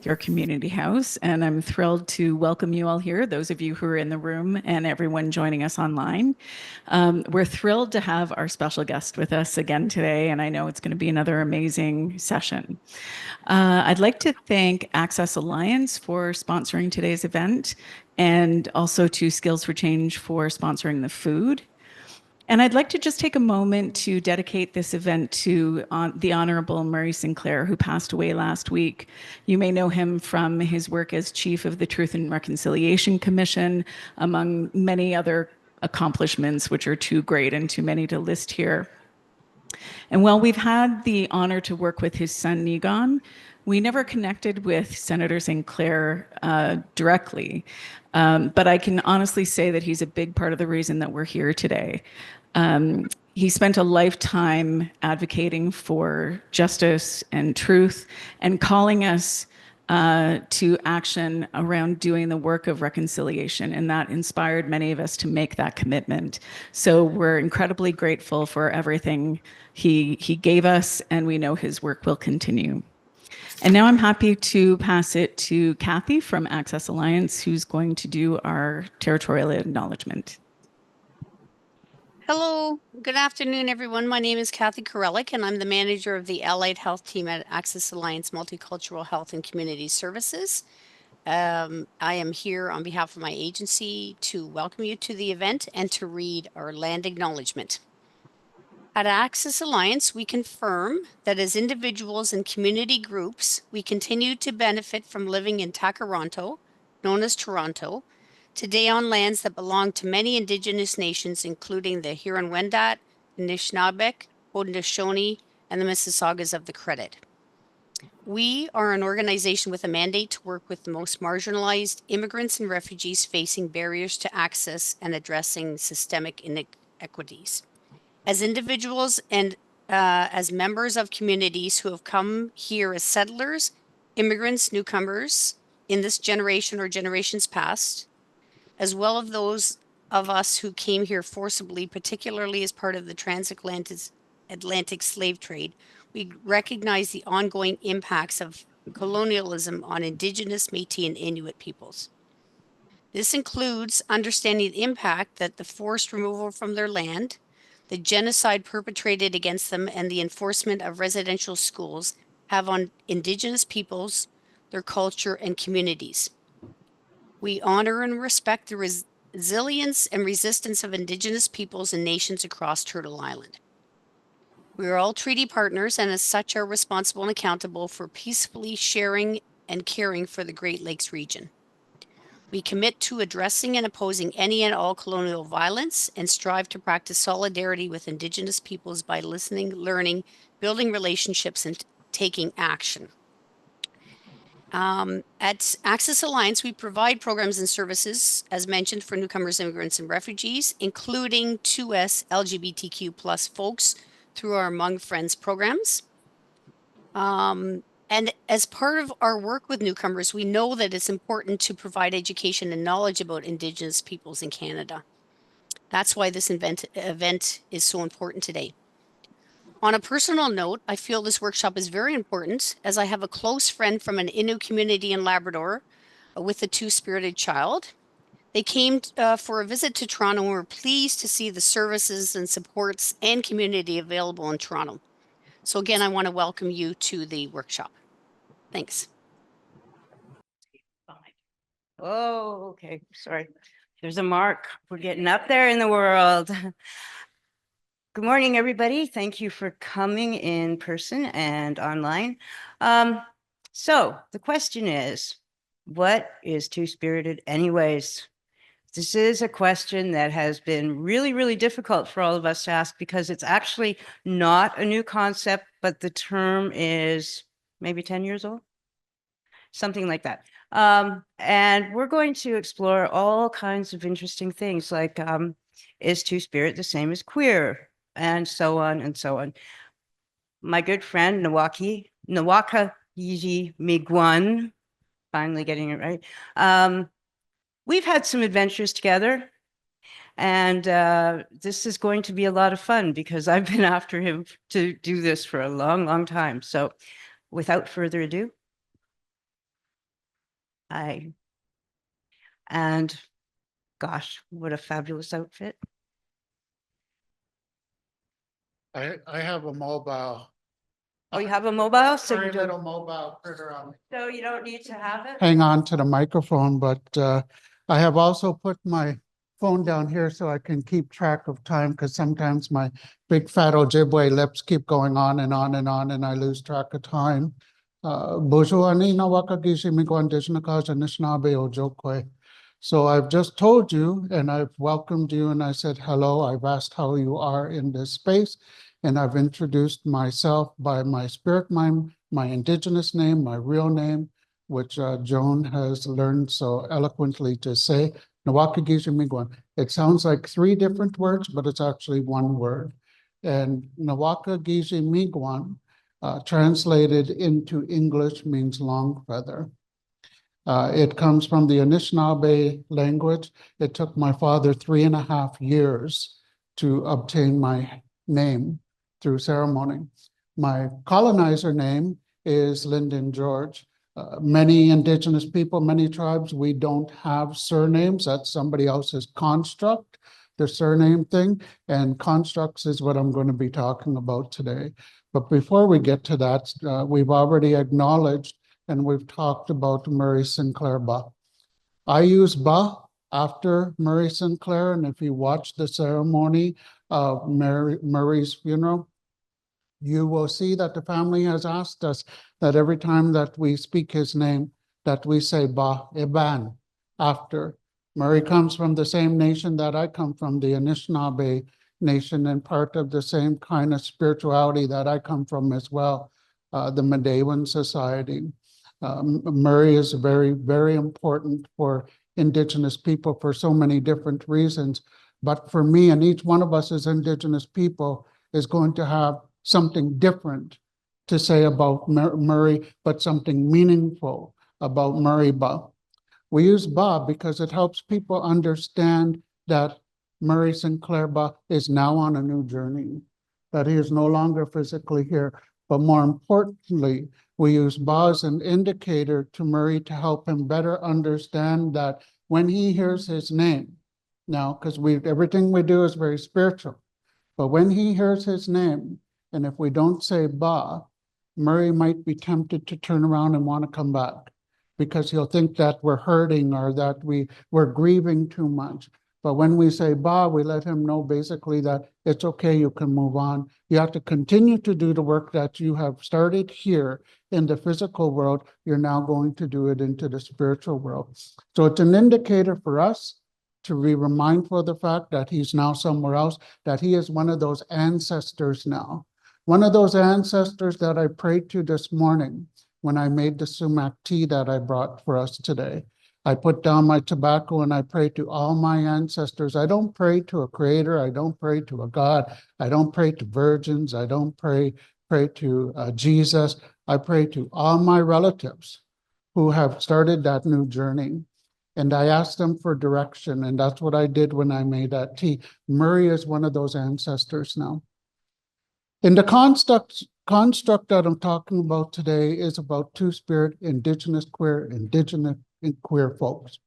your community house, and I'm thrilled to welcome you all here, those of you who are in the room and everyone joining us online. We're thrilled to have our special guest with us again today, and I know it's going to be another amazing session. I'd like to thank Access Alliance for sponsoring today's event and also to Skills for Change for sponsoring the food. And I'd like to just take a moment to dedicate this event to the Honorable Murray Sinclair, who passed away last week. You may know him from his work as Chief of the Truth and Reconciliation Commission, among many other accomplishments, which are too great and too many to list here. And while we've had the honor to work with his son, Niigaan, we never connected with Senator Sinclair directly. But I can honestly say that he's a big part of the reason that we're here today. He spent a lifetime advocating for justice and truth and calling us to action around doing the work of reconciliation. And that inspired many of us to make that commitment. So we're incredibly grateful for everything he gave us, and we know his work will continue. And now I'm happy to pass it to Kathy from Access Alliance, who's going to do our territorial acknowledgement. Hello, good afternoon, everyone. My name is Kathy Karelic, and I'm the manager of the Allied Health Team at Access Alliance Multicultural Health and Community Services. I am here on behalf of my agency to welcome you to the event and to read our land acknowledgement. At Access Alliance, we confirm that as individuals and community groups, we continue to benefit from living in Takaranto, known as Toronto, today on lands that belong to many Indigenous nations, including the Huron-Wendat, Anishnaabe, Haudenosaunee, and the Mississaugas of the Credit. We are an organization with a mandate to work with the most marginalized immigrants and refugees facing barriers to access and addressing systemic inequities. As individuals and as members of communities who have come here as settlers, immigrants, newcomers in this generation or generations past, as well as those of us who came here forcibly, particularly as part of the transatlantic slave trade, we recognize the ongoing impacts of colonialism on Indigenous, Métis, and Inuit peoples. This includes understanding the impact that the forced removal from their land, the genocide perpetrated against them, and the enforcement of residential schools have on Indigenous peoples, their culture, and communities. We honor and respect the resilience and resistance of Indigenous peoples and nations across Turtle Island. We are all treaty partners and as such are responsible and accountable for peacefully sharing and caring for the Great Lakes region. We commit to addressing and opposing any and all colonial violence and strive to practice solidarity with Indigenous peoples by listening, learning, building relationships, and taking action. At Access Alliance, we provide programs and services, as mentioned, for newcomers, immigrants, and refugees, including 2S LGBTQ plus folks through our Among Friends programs. And as part of our work with newcomers, we know that it's important to provide education and knowledge about Indigenous peoples in Canada. That's why this event is so important today. On a personal note, I feel this workshop is very important as I have a close friend from an Innu community in Labrador with a two-spirited child. They came for a visit to Toronto and were pleased to see the services and supports and community available in Toronto. So again, I want to welcome you to the workshop. Thanks. Oh, okay. Sorry. There's a mark. We're getting up there in the world. Good morning, everybody. Thank you for coming in person and online. So the question is, what is two-spirited anyways? This is a question that has been really, really difficult for all of us to ask because it's actually not a new concept, but the term is maybe 10 years old, something like that. And we're going to explore all kinds of interesting things like, is two-spirit the same as queer? And so on and so on. My good friend, NaWalka Geeshy Meegwun, finally getting it right. We've had some adventures together, and this is going to be a lot of fun because I've been after him to do this for a long, long time. So without further ado, And gosh, what a fabulous outfit. I have a mobile, Oh, you have a mobile, so you tiny don't, little mobile critter on. so you don't need to have it? Hang on to the microphone, but I have also put my phone down here so I can keep track of time, because sometimes my big fat Ojibwe lips keep going on and on and on, and I lose track of time. Bonjour, NaWalka Geeshy Meegwun, Anishnaabe Ojokwe. So I've just told you, and I've welcomed you, and I said hello. I've asked how you are in this space, and I've introduced myself by my spirit mind, my Indigenous name, my real name, which Joan has learned so eloquently to say, NaWalka Geeshy Meegwun. It sounds like three different words, but it's actually one word. And NaWalka Geeshy Meegwun, translated into English, means Longfeather. It comes from the Anishnaabe language. It took my father 3.5 years to obtain my name through ceremony. My colonizer name is Lyndon George. Many Indigenous people, many tribes, we don't have surnames. That's somebody else's construct, the surname thing, and constructs is what I'm going to be talking about today. But before we get to that, we've already acknowledged and we've talked about Murray Sinclair Ba. I use Ba after Murray Sinclair, and if you watch the ceremony of Murray's funeral, you will see that the family has asked us that every time that we speak his name, that we say Ba Eban after. Murray comes from the same nation that I come from, the Anishnaabe nation, and part of the same kind of spirituality that I come from as well, the Medewan Society. Murray is very, very important for Indigenous people for so many different reasons. But for me, and each one of us as Indigenous people is going to have something different to say about Murray, but something meaningful about Murray Ba. We use Ba because it helps people understand that Murray Sinclair Ba is now on a new journey, that he is no longer physically here. But more importantly, we use Ba as an indicator to Murray to help him better understand that when he hears his name, now, because everything we do is very spiritual, but when he hears his name, and if we don't say Ba, Murray might be tempted to turn around and want to come back because he'll think that we're hurting or that we're grieving too much. But when we say Ba, we let him know basically that it's okay, you can move on. You have to continue to do the work that you have started here in the physical world. You're now going to do it into the spiritual world. So it's an indicator for us to be mindful of the fact that he's now somewhere else, that he is one of those ancestors now. One of those ancestors that I prayed to this morning when I made the sumac tea that I brought for us today. I put down my tobacco and I pray to all my ancestors. I don't pray to a creator. I don't pray to a God. I don't pray to virgins. I don't pray to Jesus. I pray to all my relatives who have started that new journey. And I asked them for direction. And that's what I did when I made that tea. Murray is one of those ancestors now. In the construct that I'm talking about today is about two-spirit, Indigenous queer, Indigenous and queer folks.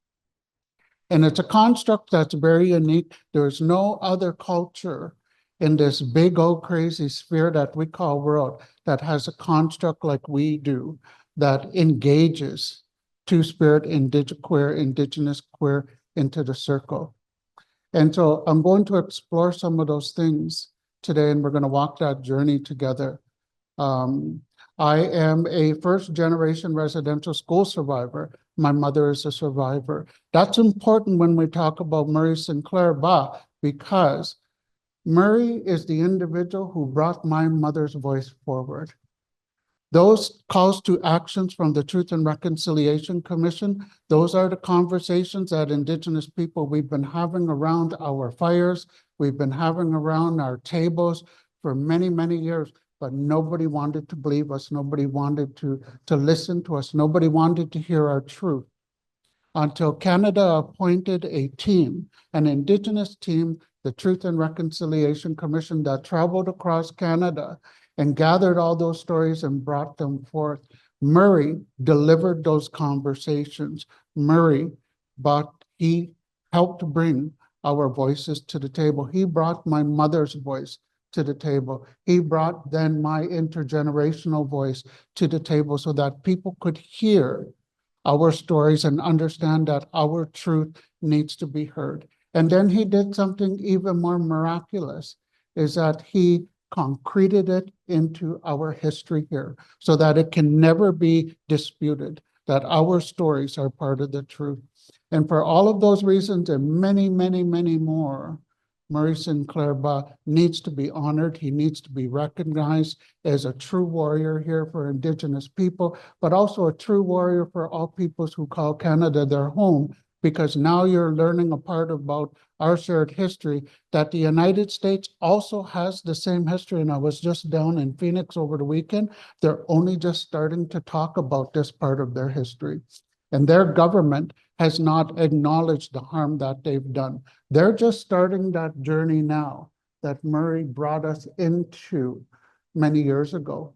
And it's a construct that's very unique. There's no other culture in this big old crazy sphere that we call world that has a construct like we do that engages two-spirit, Indigenous queer into the circle. And so I'm going to explore some of those things today, and we're going to walk that journey together. I am a first-generation residential school survivor. My mother is a survivor. That's important when we talk about Murray Sinclair Ba, because Murray is the individual who brought my mother's voice forward. Those calls to actions from the Truth and Reconciliation Commission, those are the conversations that Indigenous people we've been having around our fires, we've been having around our tables for many, many years, but nobody wanted to believe us, nobody wanted to listen to us, nobody wanted to hear our truth. Until Canada appointed a team, an Indigenous team, the Truth and Reconciliation Commission, that traveled across Canada and gathered all those stories and brought them forth. Murray delivered those conversations. Murray, but he helped bring our voices to the table. He brought my mother's voice to the table. He brought then my intergenerational voice to the table so that people could hear our stories and understand that our truth needs to be heard. And then he did something even more miraculous, is that he concreted it into our history here so that it can never be disputed, that our stories are part of the truth. And for all of those reasons and many, many, many more, Murray Sinclair Bah needs to be honored. He needs to be recognized as a true warrior here for Indigenous people, but also a true warrior for all peoples who call Canada their home, because now you're learning a part about our shared history, that the United States also has the same history. And I was just down in Phoenix over the weekend. They're only just starting to talk about this part of their history. And their government has not acknowledged the harm that they've done. They're just starting that journey now that Murray brought us into many years ago.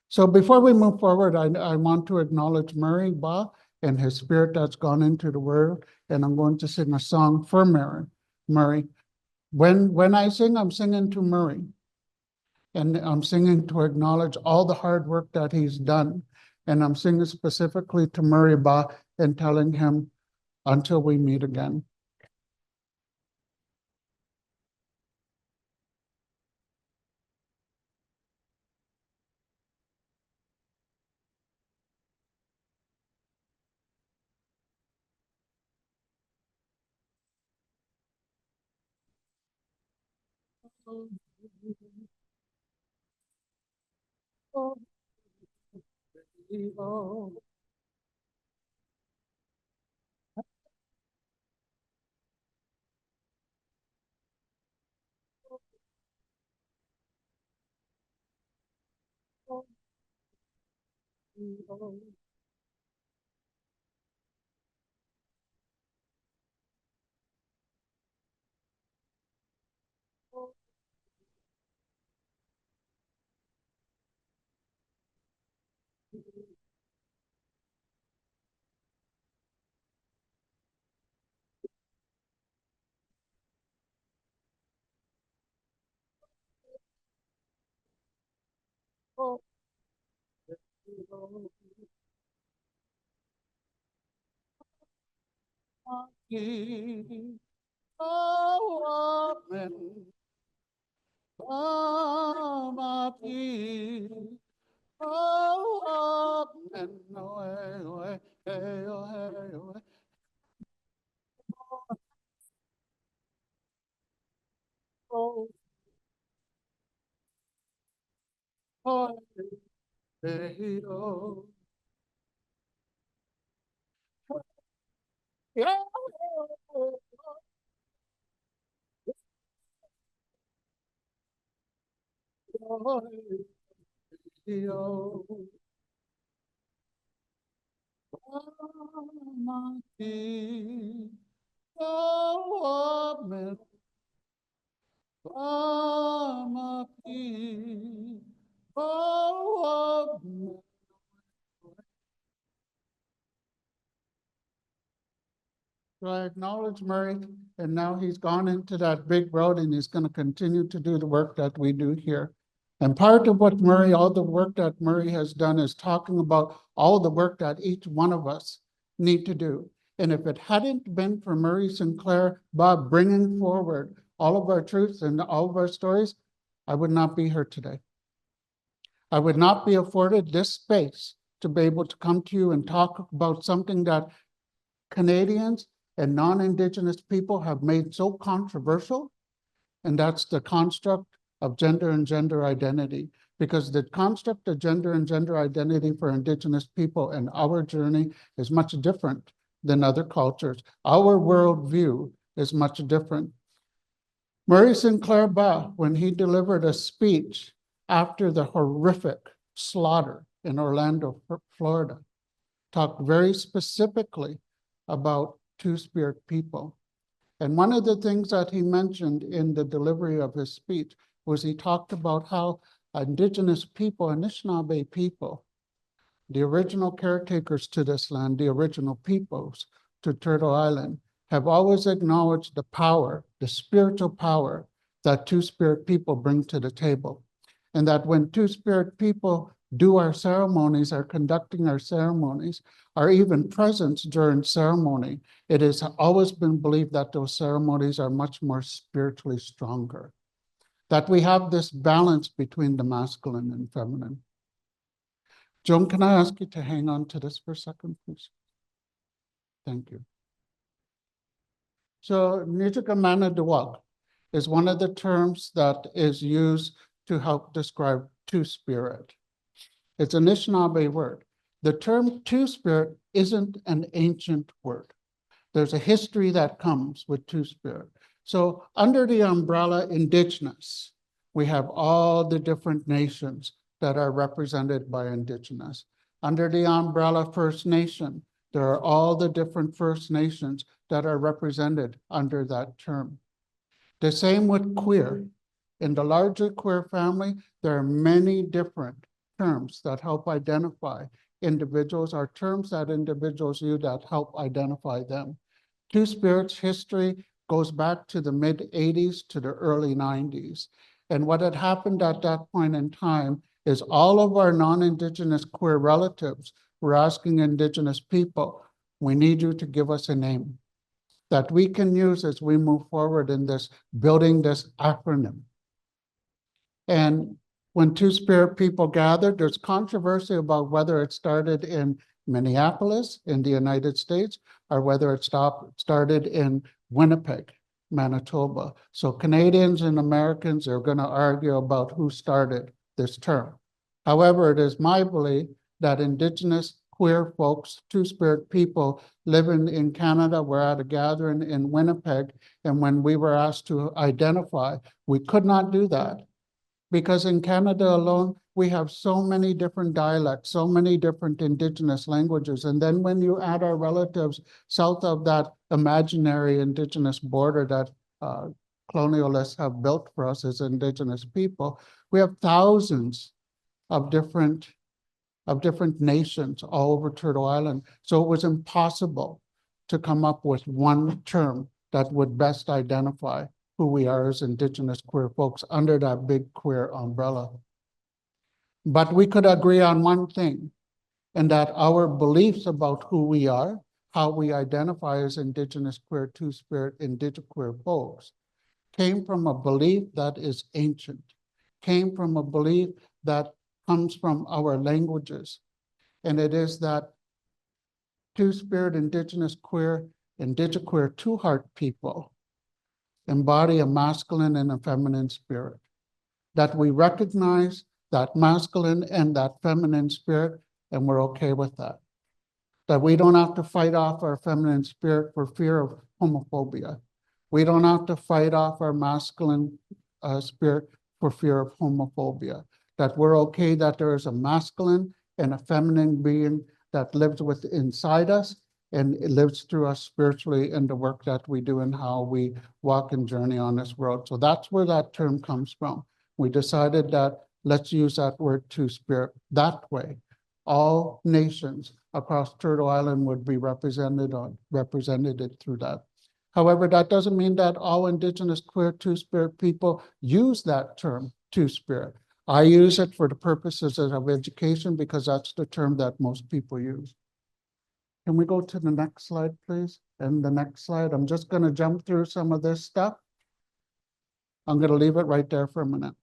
So before we move forward, I want to acknowledge Murray Bah and his spirit that's gone into the world. And I'm going to sing a song for Murray. When I sing, I'm singing to Murray. And I'm singing to acknowledge all the hard work that he's done. And I'm singing specifically to Murray Bah and telling him, until we meet again. So I acknowledge Murray, and now he's gone into that big road and he's going to continue to do the work that we do here. And part of what Murray, all the work that Murray has done is talking about all the work that each one of us need to do. And if it hadn't been for Murray Sinclair Bob bringing forward all of our truths and all of our stories, I would not be here today. I would not be afforded this space to be able to come to you and talk about something that Canadians and non-Indigenous people have made so controversial, and that's the construct of gender and gender identity. Because the construct of gender and gender identity for Indigenous people and our journey is much different than other cultures. Our worldview is much different. Murray Sinclair Bah, when he delivered a speech after the horrific slaughter in Orlando, Florida, talked very specifically about Two-Spirit people. And one of the things that he mentioned in the delivery of his speech was he talked about how Indigenous people, Anishnaabe people, the original caretakers to this land, the original peoples to Turtle Island, have always acknowledged the power, the spiritual power that Two-Spirit people bring to the table. And that when Two-Spirit people do our ceremonies, are conducting our ceremonies, or even presence during ceremony, it has always been believed that those ceremonies are much more spiritually stronger. That we have this balance between the masculine and feminine. Joan, can I ask you to hang on to this for a second, please? Thank you. So, Nijikamana is one of the terms that is used to help describe Two-Spirit. It's an Anishnaabe word. The term Two-Spirit isn't an ancient word. There's a history that comes with Two-Spirit. So under the umbrella Indigenous, we have all the different nations that are represented by Indigenous. Under the umbrella First Nation, there are all the different First Nations that are represented under that term. The same with queer. In the larger queer family, there are many different terms that help identify individuals, or terms that individuals use that help identify them. Two-Spirit's history goes back to the mid-80s to the early 90s. And what had happened at that point in time is all of our non-Indigenous queer relatives were asking Indigenous people, we need you to give us a name that we can use as we move forward in this, building this acronym. And when Two-Spirit people gathered, there's controversy about whether it started in Minneapolis in the United States or whether it started in Winnipeg, Manitoba. So Canadians and Americans are going to argue about who started this term. However, it is my belief that Indigenous queer folks, Two-Spirit people living in Canada were at a gathering in Winnipeg, and when we were asked to identify, we could not do that. Because in Canada alone, we have so many different dialects, so many different Indigenous languages. And then when you add our relatives south of that imaginary Indigenous border that colonialists have built for us as Indigenous people, we have thousands of different nations all over Turtle Island. So it was impossible to come up with one term that would best identify who we are as Indigenous queer folks under that big queer umbrella. But we could agree on one thing, and that our beliefs about who we are, how we identify as Indigenous queer, Two-Spirit, Indigenous queer folks, came from a belief that is ancient, came from a belief that comes from our languages. And it is that Two-Spirit, Indigenous queer, two-heart people embody a masculine and a feminine spirit. That we recognize that masculine and that feminine spirit, and we're okay with that. That we don't have to fight off our feminine spirit for fear of homophobia. We don't have to fight off our masculine spirit for fear of homophobia. That we're okay that there is a masculine and a feminine being that lives inside us, and it lives through us spiritually in the work that we do and how we walk and journey on this world. So that's where that term comes from. We decided that let's use that word Two-Spirit that way. All nations across Turtle Island would be represented through that. However, that doesn't mean that all Indigenous queer Two-Spirit people use that term Two-Spirit. I use it for the purposes of education because that's the term that most people use. Can we go to the next slide, please? And the next slide, I'm just going to jump through some of this stuff. I'm going to leave it right there for a minute.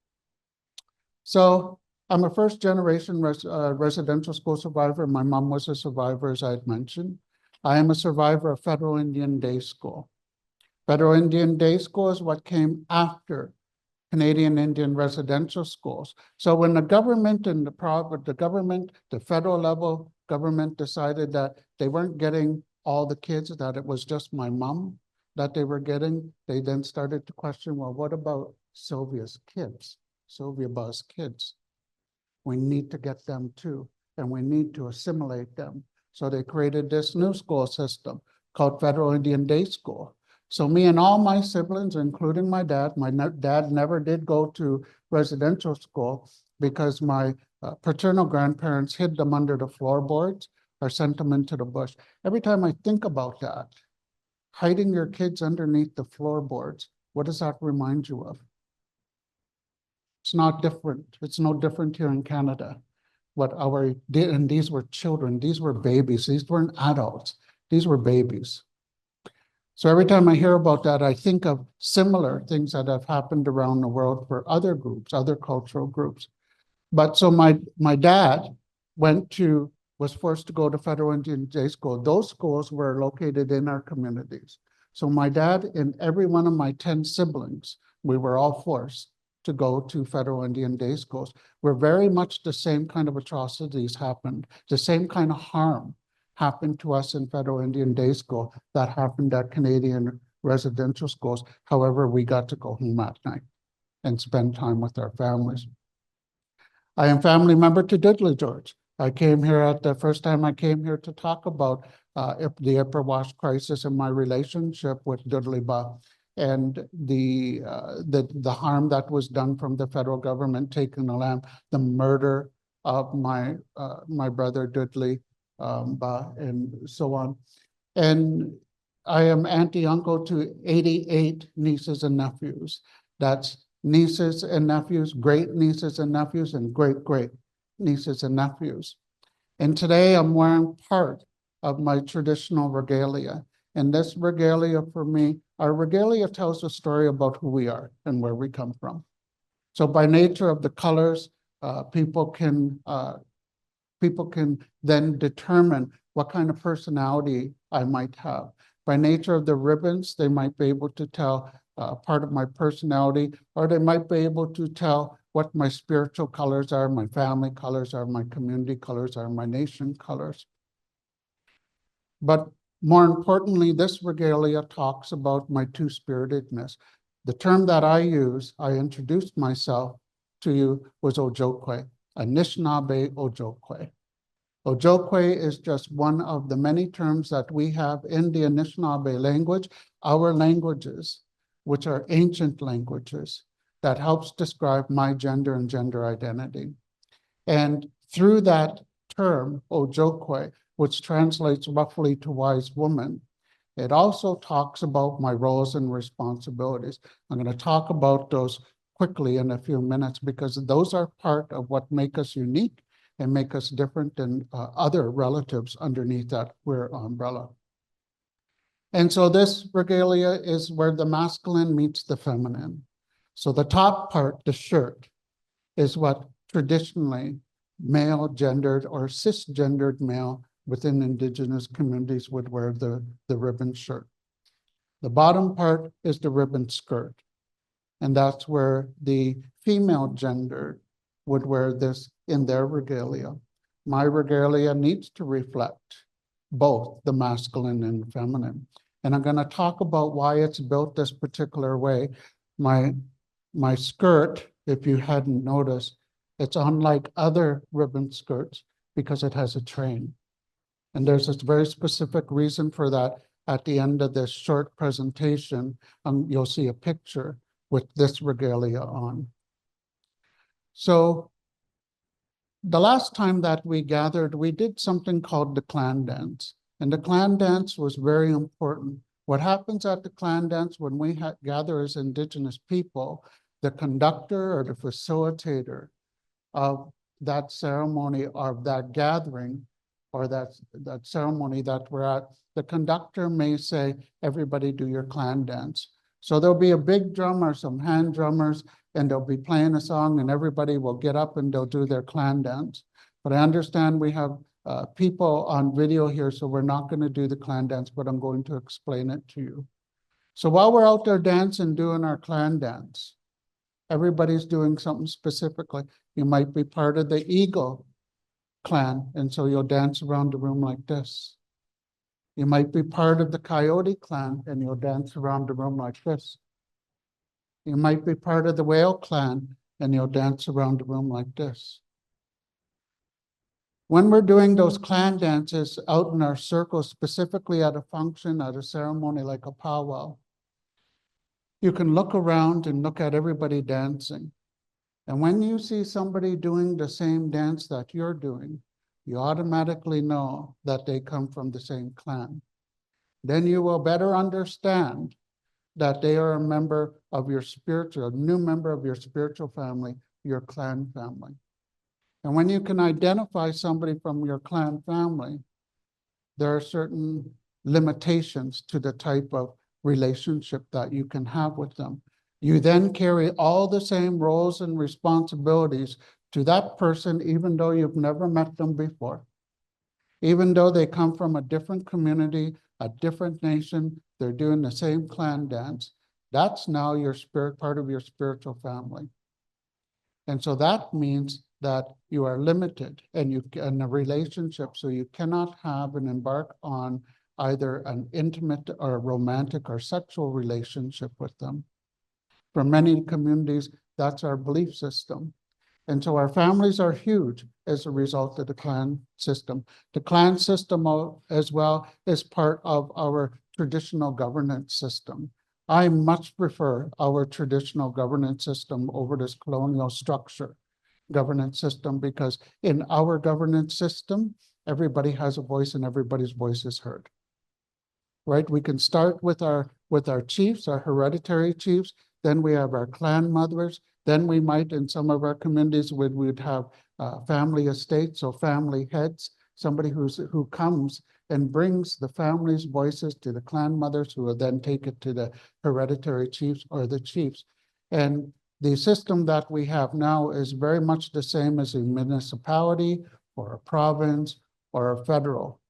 So I'm a first-generation residential school survivor. My mom was a survivor, as I had mentioned. I am a survivor of Federal Indian Day School. Federal Indian Day School is what came after Canadian Indian residential schools. So when the government and the federal level government decided that they weren't getting all the kids, that it was just my mom that they were getting, they then started to question, well, what about Sylvia Buzz kids? We need to get them too, and we need to assimilate them. So they created this new school system called Federal Indian Day School. So me and all my siblings, including my dad never did go to residential school. because my paternal grandparents hid them under the floorboards or sent them into the bush. Every time I think about that, hiding your kids underneath the floorboards, what does that remind you of? It's not different. It's no different here in Canada. What our did, and these were children, these were babies, these weren't adults, these were babies. So every time I hear about that, I think of similar things that have happened around the world for other groups, other cultural groups. But so my dad was forced to go to Federal Indian Day School. Those schools were located in our communities. So my dad and every one of my 10 siblings, we were all forced to go to Federal Indian Day Schools, where very much the same kind of atrocities happened, the same kind of harm happened to us in Federal Indian Day School that happened at Canadian residential schools. However, we got to go home at night and spend time with our families. I am family member to Lyndon George. I came here at the first time I came here to talk about the Upper Wash crisis and my relationship with Dudley Ba and the harm that was done from the federal government taking the land, the murder of my brother Dudley Ba, and so on. And I am auntie uncle to 88 nieces and nephews. That's nieces and nephews, great nieces and nephews, and great nieces and nephews. And today I'm wearing part of my traditional regalia. And this regalia for me, our regalia tells a story about who we are and where we come from. So by nature of the colors, people can then determine what kind of personality I might have. By nature of the ribbons, they might be able to tell part of my personality, or they might be able to tell what my spiritual colors are, my family colors are, my community colors are, my nation colors. But more importantly, this regalia talks about my two-spiritedness. The term that I use, I introduced myself to you, was Ojokwe, Anishnaabe Ojokwe. Ojokwe is just one of the many terms that we have in the Anishnaabe language, our languages, which are ancient languages, that helps describe my gender and gender identity. And through that term, Ojokwe, which translates roughly to wise woman, it also talks about my roles and responsibilities. I'm going to talk about those quickly in a few minutes because those are part of what make us unique and make us different than other relatives underneath that queer umbrella. And so this regalia is where the masculine meets the feminine. So the top part, the shirt, is what traditionally male gendered or cisgendered male within Indigenous communities would wear the ribbon shirt. The bottom part is the ribbon skirt. And that's where the female gender would wear this in their regalia. My regalia needs to reflect both the masculine and feminine. And I'm going to talk about why it's built this particular way. My skirt, if you hadn't noticed, it's unlike other ribbon skirts because it has a train. And there's a very specific reason for that. At the end of this short presentation, you'll see a picture with this regalia on. So the last time that we gathered, we did something called the clan dance. And the clan dance was very important. What happens at the clan dance when we gather as Indigenous people, the conductor or the facilitator of that ceremony, of that gathering, or that ceremony that we're at, the conductor may say, everybody do your clan dance. So there'll be a big drum or some hand drummers, and they'll be playing a song, and everybody will get up and they'll do their clan dance. But I understand we have people on video here, so we're not going to do the clan dance, but I'm going to explain it to you. So while we're out there dancing, doing our clan dance, everybody's doing something specifically. You might be part of the Eagle clan, and so you'll dance around the room like this. You might be part of the Coyote clan, and you'll dance around the room like this. You might be part of the Whale clan, and you'll dance around the room like this. When we're doing those clan dances out in our circles, specifically at a function, at a ceremony like a powwow, you can look around and look at everybody dancing. And when you see somebody doing the same dance that you're doing, you automatically know that they come from the same clan. Then you will better understand that they are a member of your spiritual, a new member of your spiritual family, your clan family. And when you can identify somebody from your clan family, there are certain limitations to the type of relationship that you can have with them. You then carry all the same roles and responsibilities to that person, even though you've never met them before. Even though they come from a different community, a different nation, they're doing the same clan dance. That's now your spirit, part of your spiritual family. And so that means that you are limited and you in a relationship, so you cannot have and embark on either an intimate or romantic or sexual relationship with them. For many communities, that's our belief system. And so our families are huge as a result of the clan system. The clan system as well is part of our traditional governance system. I much prefer our traditional governance system over this colonial structure governance system, because in our governance system, everybody has a voice and everybody's voice is heard. Right? We can start with our chiefs, our hereditary chiefs, then we have our clan mothers, then we might, in some of our communities, we'd have family estates, so family heads, somebody who comes and brings the family's voices to the clan mothers, who will then take it to the hereditary chiefs or the chiefs. And the system that we have now is very much the same as a municipality or a province or a federal,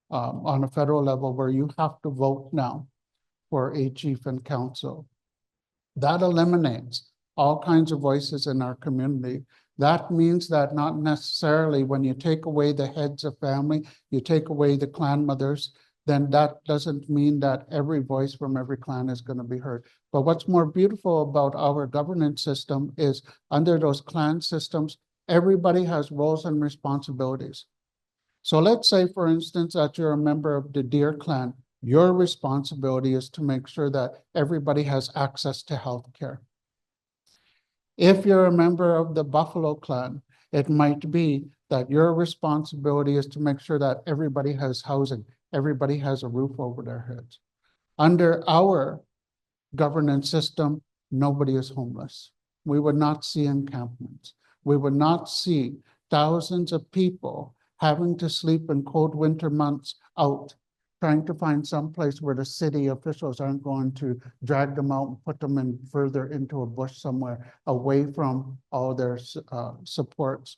on a federal level, where you have to vote now for a chief and council. That eliminates all kinds of voices in our community. That means that not necessarily when you take away the heads of family, you take away the clan mothers, then that doesn't mean that every voice from every clan is going to be heard. But what's more beautiful about our governance system is under those clan systems, everybody has roles and responsibilities. So let's say, for instance, that you're a member of the Deer clan. Your responsibility is to make sure that everybody has access to health care. If you're a member of the Buffalo clan, it might be that your responsibility is to make sure that everybody has housing, everybody has a roof over their heads. Under our governance system, nobody is homeless. We would not see encampments. We would not see thousands of people having to sleep in cold winter months out, trying to find some place where the city officials aren't going to drag them out and put them in further into a bush somewhere away from all their supports.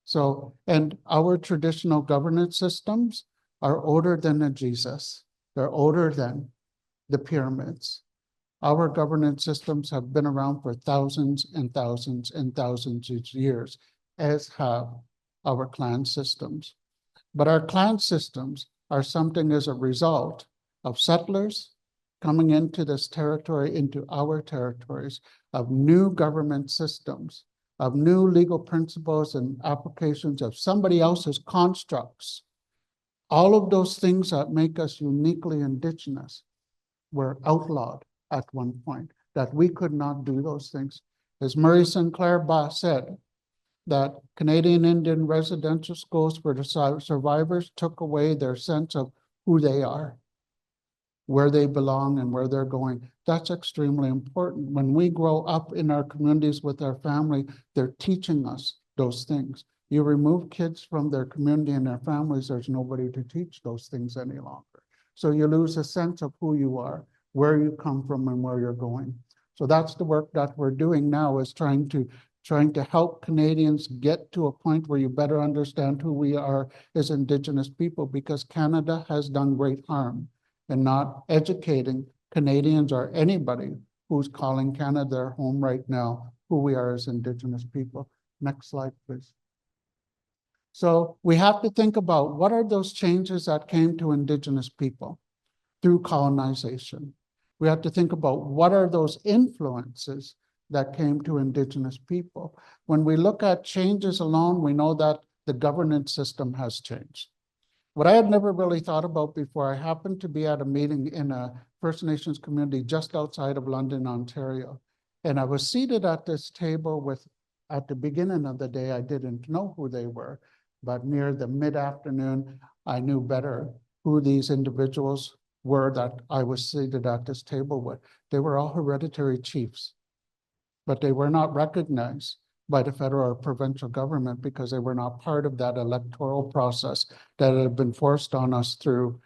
So, and our traditional governance systems are older than the Jesus. They're older than the pyramids. Our governance systems have been around for thousands and thousands and thousands of years, as have our clan systems. But our clan systems are something as a result of settlers coming into this territory, into our territories, of new government systems, of new legal principles and applications of somebody else's constructs. All of those things that make us uniquely Indigenous were outlawed at one point, that we could not do those things. As Murray Sinclair said, that Canadian Indian residential schools for the survivors took away their sense of who they are, where they belong and where they're going. That's extremely important. When we grow up in our communities with our family, they're teaching us those things. You remove kids from their community and their families, there's nobody to teach those things any longer. So you lose a sense of who you are, where you come from and where you're going. So that's the work that we're doing now, is trying to help Canadians get to a point where you better understand who we are as Indigenous people, because Canada has done great harm in not educating Canadians or anybody who's calling Canada their home right now, who we are as Indigenous people. Next slide, please. So we have to think about what are those changes that came to Indigenous people through colonization. We have to think about what are those influences that came to Indigenous people. When we look at changes alone, we know that the governance system has changed. What I had never really thought about before, I happened to be at a meeting in a First Nations community just outside of London, Ontario. And I was seated at this table with at the beginning of the day, I didn't know who they were, but near the mid-afternoon, I knew better who these individuals were that I was seated at this table with. They were all hereditary chiefs, but they were not recognized by the federal or provincial government because they were not part of that electoral process that had been forced on us through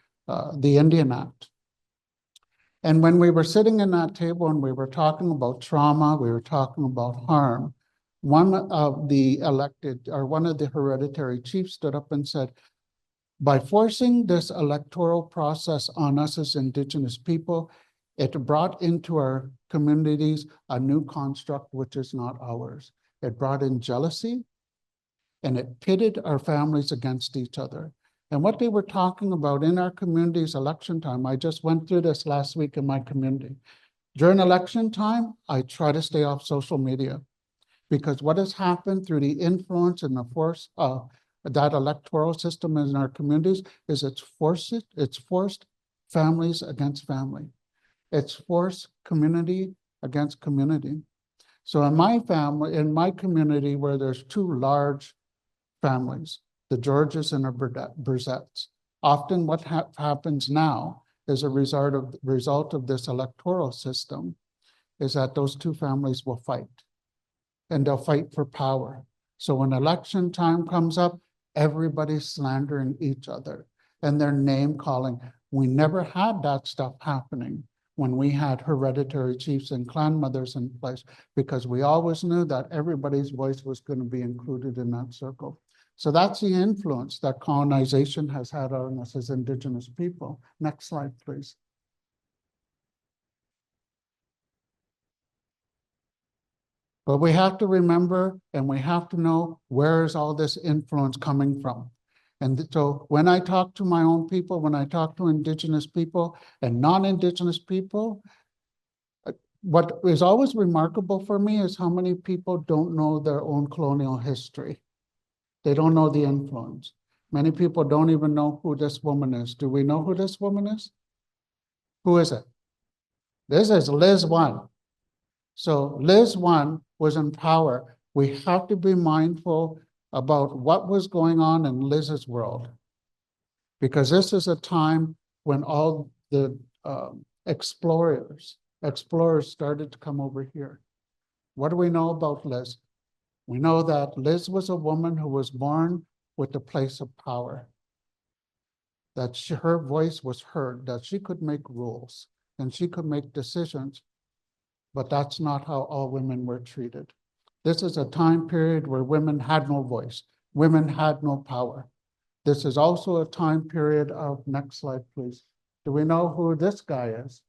the Indian Act. And when we were sitting in that table and we were talking about trauma, we were talking about harm, one of the elected or one of the hereditary chiefs stood up and said, by forcing this electoral process on us as Indigenous people, it brought into our communities a new construct which is not ours. It brought in jealousy and it pitted our families against each other. And what they were talking about in our community's election time, I just went through this last week in my community. During election time, I try to stay off social media because what has happened through the influence and the force of that electoral system in our communities is it's forced families against family. It's forced community against community. So in my family, in my community where there's two large families, the Georges and the Burzetts, often what happens now as a result of this electoral system is that those two families will fight and they'll fight for power. So when election time comes up, everybody's slandering each other and they're name calling. We never had that stuff happening when we had hereditary chiefs and clan mothers in place because we always knew that everybody's voice was going to be included in that circle. So that's the influence that colonization has had on us as Indigenous people. Next slide, please. But we have to remember and we have to know where is all this influence coming from. And so when I talk to my own people, when I talk to Indigenous people and non-Indigenous people, what is always remarkable for me is how many people don't know their own colonial history. They don't know the influence. Many people don't even know who this woman is. Do we know who this woman is? Who is it? This is Liz 1. So Liz 1 was in power. We have to be mindful about what was going on in Liz's world, because this is a time when all the explorers started to come over here. What do we know about Liz? We know that Liz was a woman who was born with a place of power, that her voice was heard, that she could make rules and she could make decisions, but that's not how all women were treated. This is a time period where women had no voice, women had no power. This is also a time period of, next slide, please. Do we know who this guy is?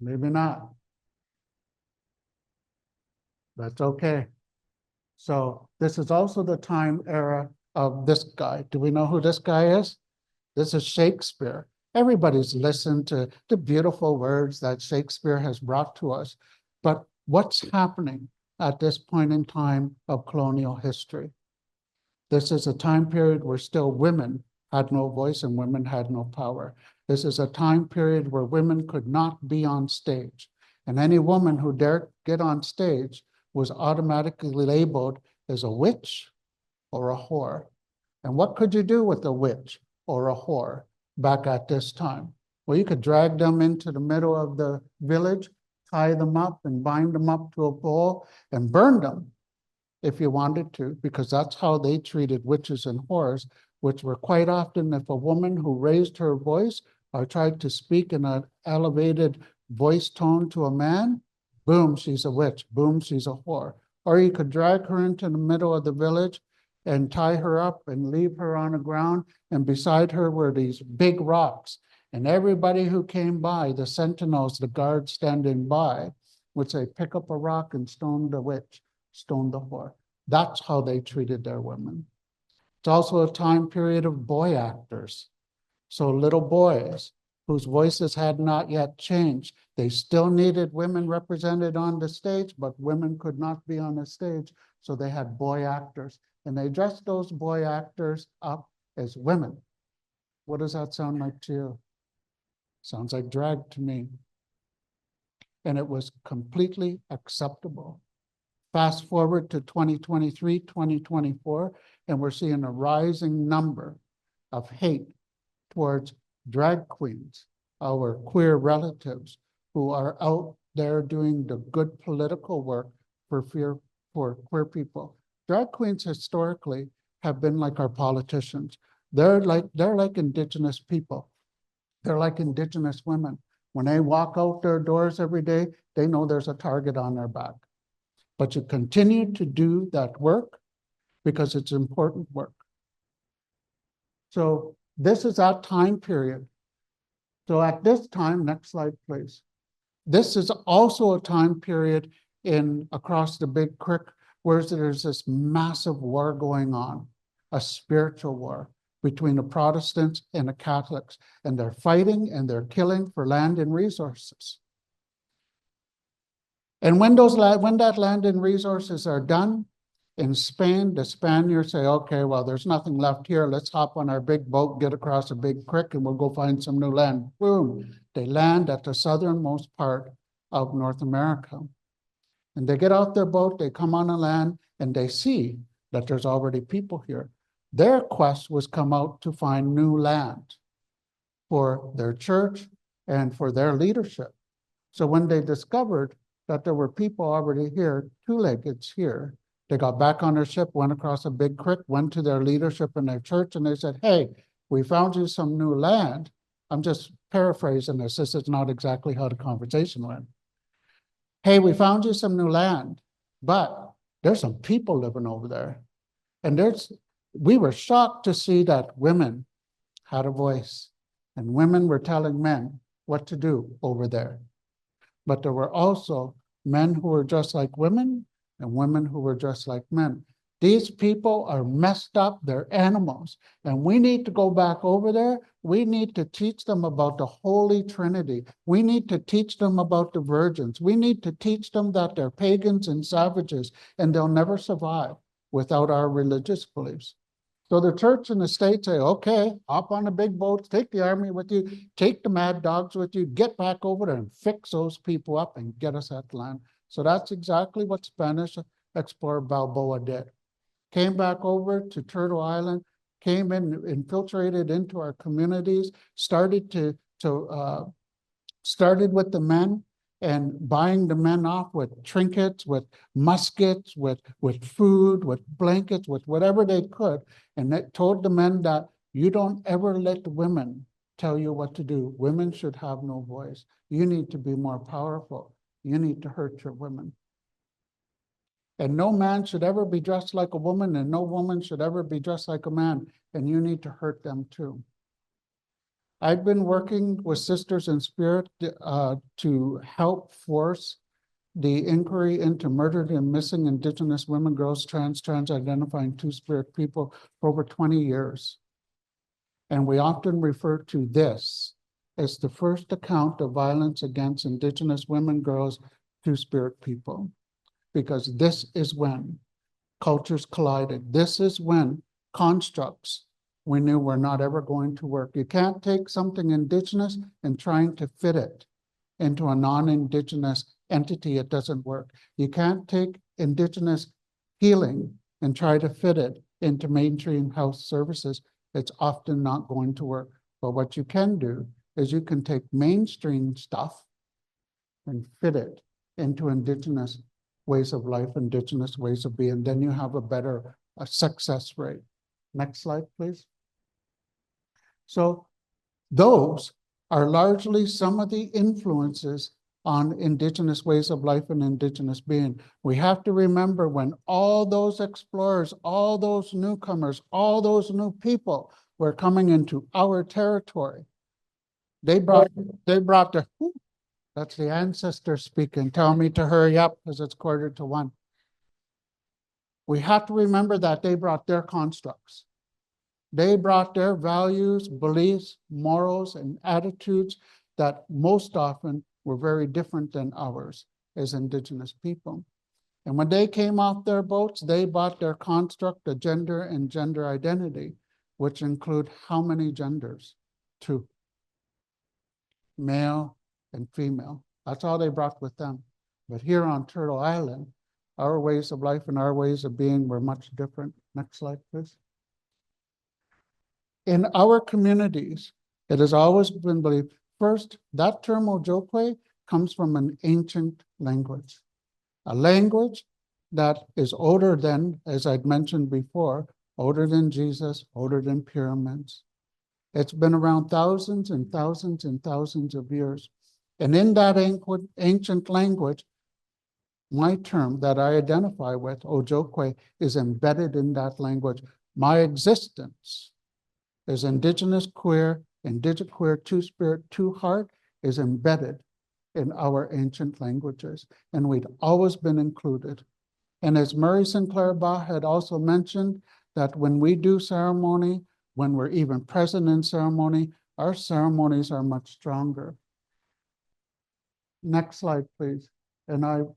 Maybe not. That's okay. So this is also the time era of this guy. Do we know who this guy is? This is Shakespeare. Everybody's listened to the beautiful words that Shakespeare has brought to us. But what's happening at this point in time of colonial history? This is a time period where still women had no voice and women had no power. This is a time period where women could not be on stage. And any woman who dared get on stage was automatically labeled as a witch or a whore. And what could you do with a witch or a whore back at this time? Well, you could drag them into the middle of the village, tie them up and bind them up to a pole and burn them if you wanted to, because that's how they treated witches and whores, which were quite often if a woman who raised her voice or tried to speak in an elevated voice tone to a man, boom, she's a witch, boom, she's a whore. Or you could drag her into the middle of the village and tie her up and leave her on the ground, and beside her were these big rocks. And everybody who came by, the sentinels, the guards standing by, would say, pick up a rock and stone the witch, stone the whore. That's how they treated their women. It's also a time period of boy actors. So little boys whose voices had not yet changed. They still needed women represented on the stage, but women could not be on the stage. So they had boy actors, and they dressed those boy actors up as women. What does that sound like to you? Sounds like drag to me. and it was completely acceptable. Fast forward to 2023, 2024, and we're seeing a rising number of hate towards drag queens, our queer relatives who are out there doing the good political work for queer people. Drag queens historically have been like our politicians. They're like Indigenous people. They're like Indigenous women. When they walk out their doors every day, they know there's a target on their back. But you continue to do that work because it's important work. So this is that time period. So at this time, next slide, please. This is also a time period across the Big Creek where there's this massive war going on, a spiritual war between the Protestants and the Catholics, and they're fighting and they're killing for land and resources. And when that land and resources are done, in Spain, the Spaniards say, okay, well, there's nothing left here. Let's hop on our big boat, get across a big creek, and we'll go find some new land. Boom. They land at the southernmost part of North America. And they get out their boat, they come on a land, and they see that there's already people here. Their quest was come out to find new land for their church and for their leadership. So when they discovered that there were people already here, two-leggeds here, they got back on their ship, went across a big creek, went to their leadership in their church, and they said, hey, we found you some new land. I'm just paraphrasing this. This is not exactly how the conversation went. Hey, we found you some new land, but there's some people living over there. And we were shocked to see that women had a voice, and women were telling men what to do over there. But there were also men who were just like women and women who were just like men. These people are messed up, they're animals, and we need to go back over there. We need to teach them about the Holy Trinity. We need to teach them about the virgins. We need to teach them that they're pagans and savages, and they'll never survive without our religious beliefs. So the church and the state say, okay, hop on the big boats, take the army with you, take the mad dogs with you, get back over there and fix those people up and get us that land. So that's exactly what Spanish explorer Balboa did. Came back over to Turtle Island, came in, infiltrated into our communities, started with the men and buying the men off with trinkets, with muskets, with food, with blankets, with whatever they could. And they told the men that you don't ever let the women tell you what to do. Women should have no voice. You need to be more powerful. You need to hurt your women. And no man should ever be dressed like a woman, and no woman should ever be dressed like a man, and you need to hurt them too. I've been working with Sisters in Spirit to help force the inquiry into murdered and missing Indigenous women, girls, trans-identifying two-spirit people for over 20 years. And we often refer to this as the first account of violence against Indigenous women, girls, two-spirit people. Because this is when cultures collided. This is when constructs we knew were not ever going to work. You can't take something Indigenous and trying to fit it into a non-Indigenous entity. It doesn't work. You can't take Indigenous healing and try to fit it into mainstream health services. It's often not going to work. But what you can do is you can take mainstream stuff and fit it into Indigenous ways of life, Indigenous ways of being. Then you have a better success rate. Next slide, please. So those are largely some of the influences on Indigenous ways of life and Indigenous being. We have to remember when all those explorers, all those newcomers, all those new people were coming into our territory, they brought the, that's the ancestor speaking. Tell me to hurry up because it's 1:45. We have to remember that they brought their constructs. They brought their values, beliefs, morals, and attitudes that most often were very different than ours as Indigenous people. And when they came off their boats, they brought their construct of gender and gender identity, which include how many genders? 2. Male and female. That's all they brought with them. But here on Turtle Island, our ways of life and our ways of being were much different. Next slide, please. In our communities, it has always been believed, first, that term Ojokwe comes from an ancient language, a language that is older than, as I'd mentioned before, older than Jesus, older than pyramids. It's been around thousands and thousands and thousands of years. And in that ancient language, my term that I identify with, Ojokwe, is embedded in that language. My existence as Indigenous Queer, Two-Spirit, Two-Heart is embedded in our ancient languages, and we'd always been included. And as Murray Sinclair Baugh had also mentioned, that when we do ceremony, when we're even present in ceremony, our ceremonies are much stronger. Next slide, please.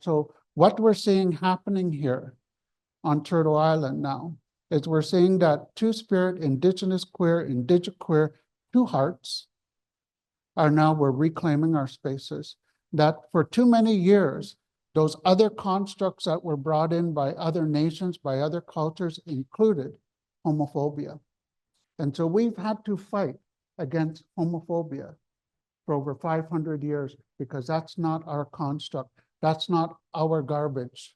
So what we're seeing happening here on Turtle Island now is we're seeing that Two-Spirit, Indigenous Queer, Indigiqueer, Two Hearts are now, we're reclaiming our spaces. That for too many years, those other constructs that were brought in by other nations, by other cultures, included homophobia. And so we've had to fight against homophobia for over 500 years because that's not our construct. That's not our garbage.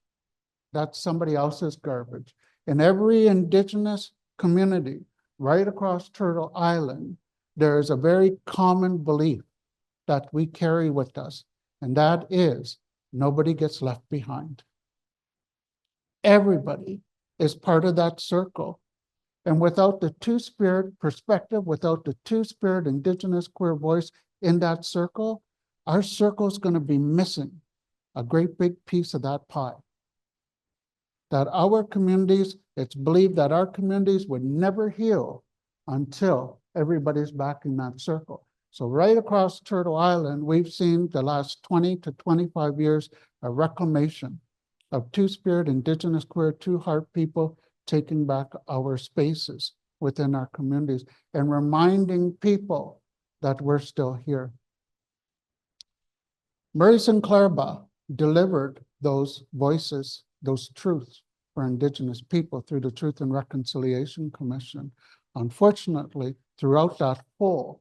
That's somebody else's garbage. In every Indigenous community right across Turtle Island, there is a very common belief that we carry with us, and that is nobody gets left behind. Everybody is part of that circle. And without the Two-Spirit perspective, without the Two-Spirit Indigenous Queer voice in that circle, our circle is going to be missing a great big piece of that pie. That our communities, it's believed that our communities would never heal until everybody's back in that circle. So right across Turtle Island, we've seen the last 20 to 25 years a reclamation of Two-Spirit, Indigenous Queer, Two-Heart people taking back our spaces within our communities and reminding people that we're still here. Murray Sinclair Baugh delivered those voices, those truths for Indigenous people through the Truth and Reconciliation Commission. Unfortunately, throughout that whole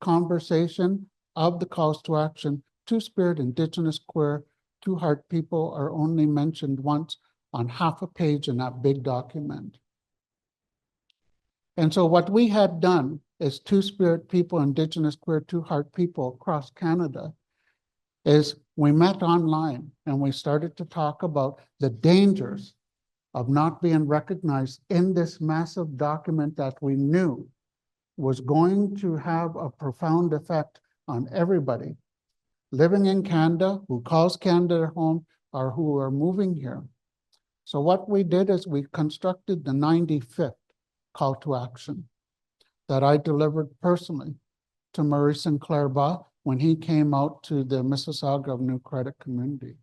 conversation of the calls to action, Two-Spirit, Indigenous Queer, Two-Heart people are only mentioned once on half a page in that big document. And so what we had done as Two-Spirit people, Indigenous Queer, Two-Heart people across Canada is we met online and we started to talk about the dangers of not being recognized in this massive document that we knew was going to have a profound effect on everybody living in Canada, who calls Canada home, or who are moving here. So what we did is we constructed the 95th call to action that I delivered personally to Murray Sinclair Baugh when he came out to the Mississauga of New Credit community.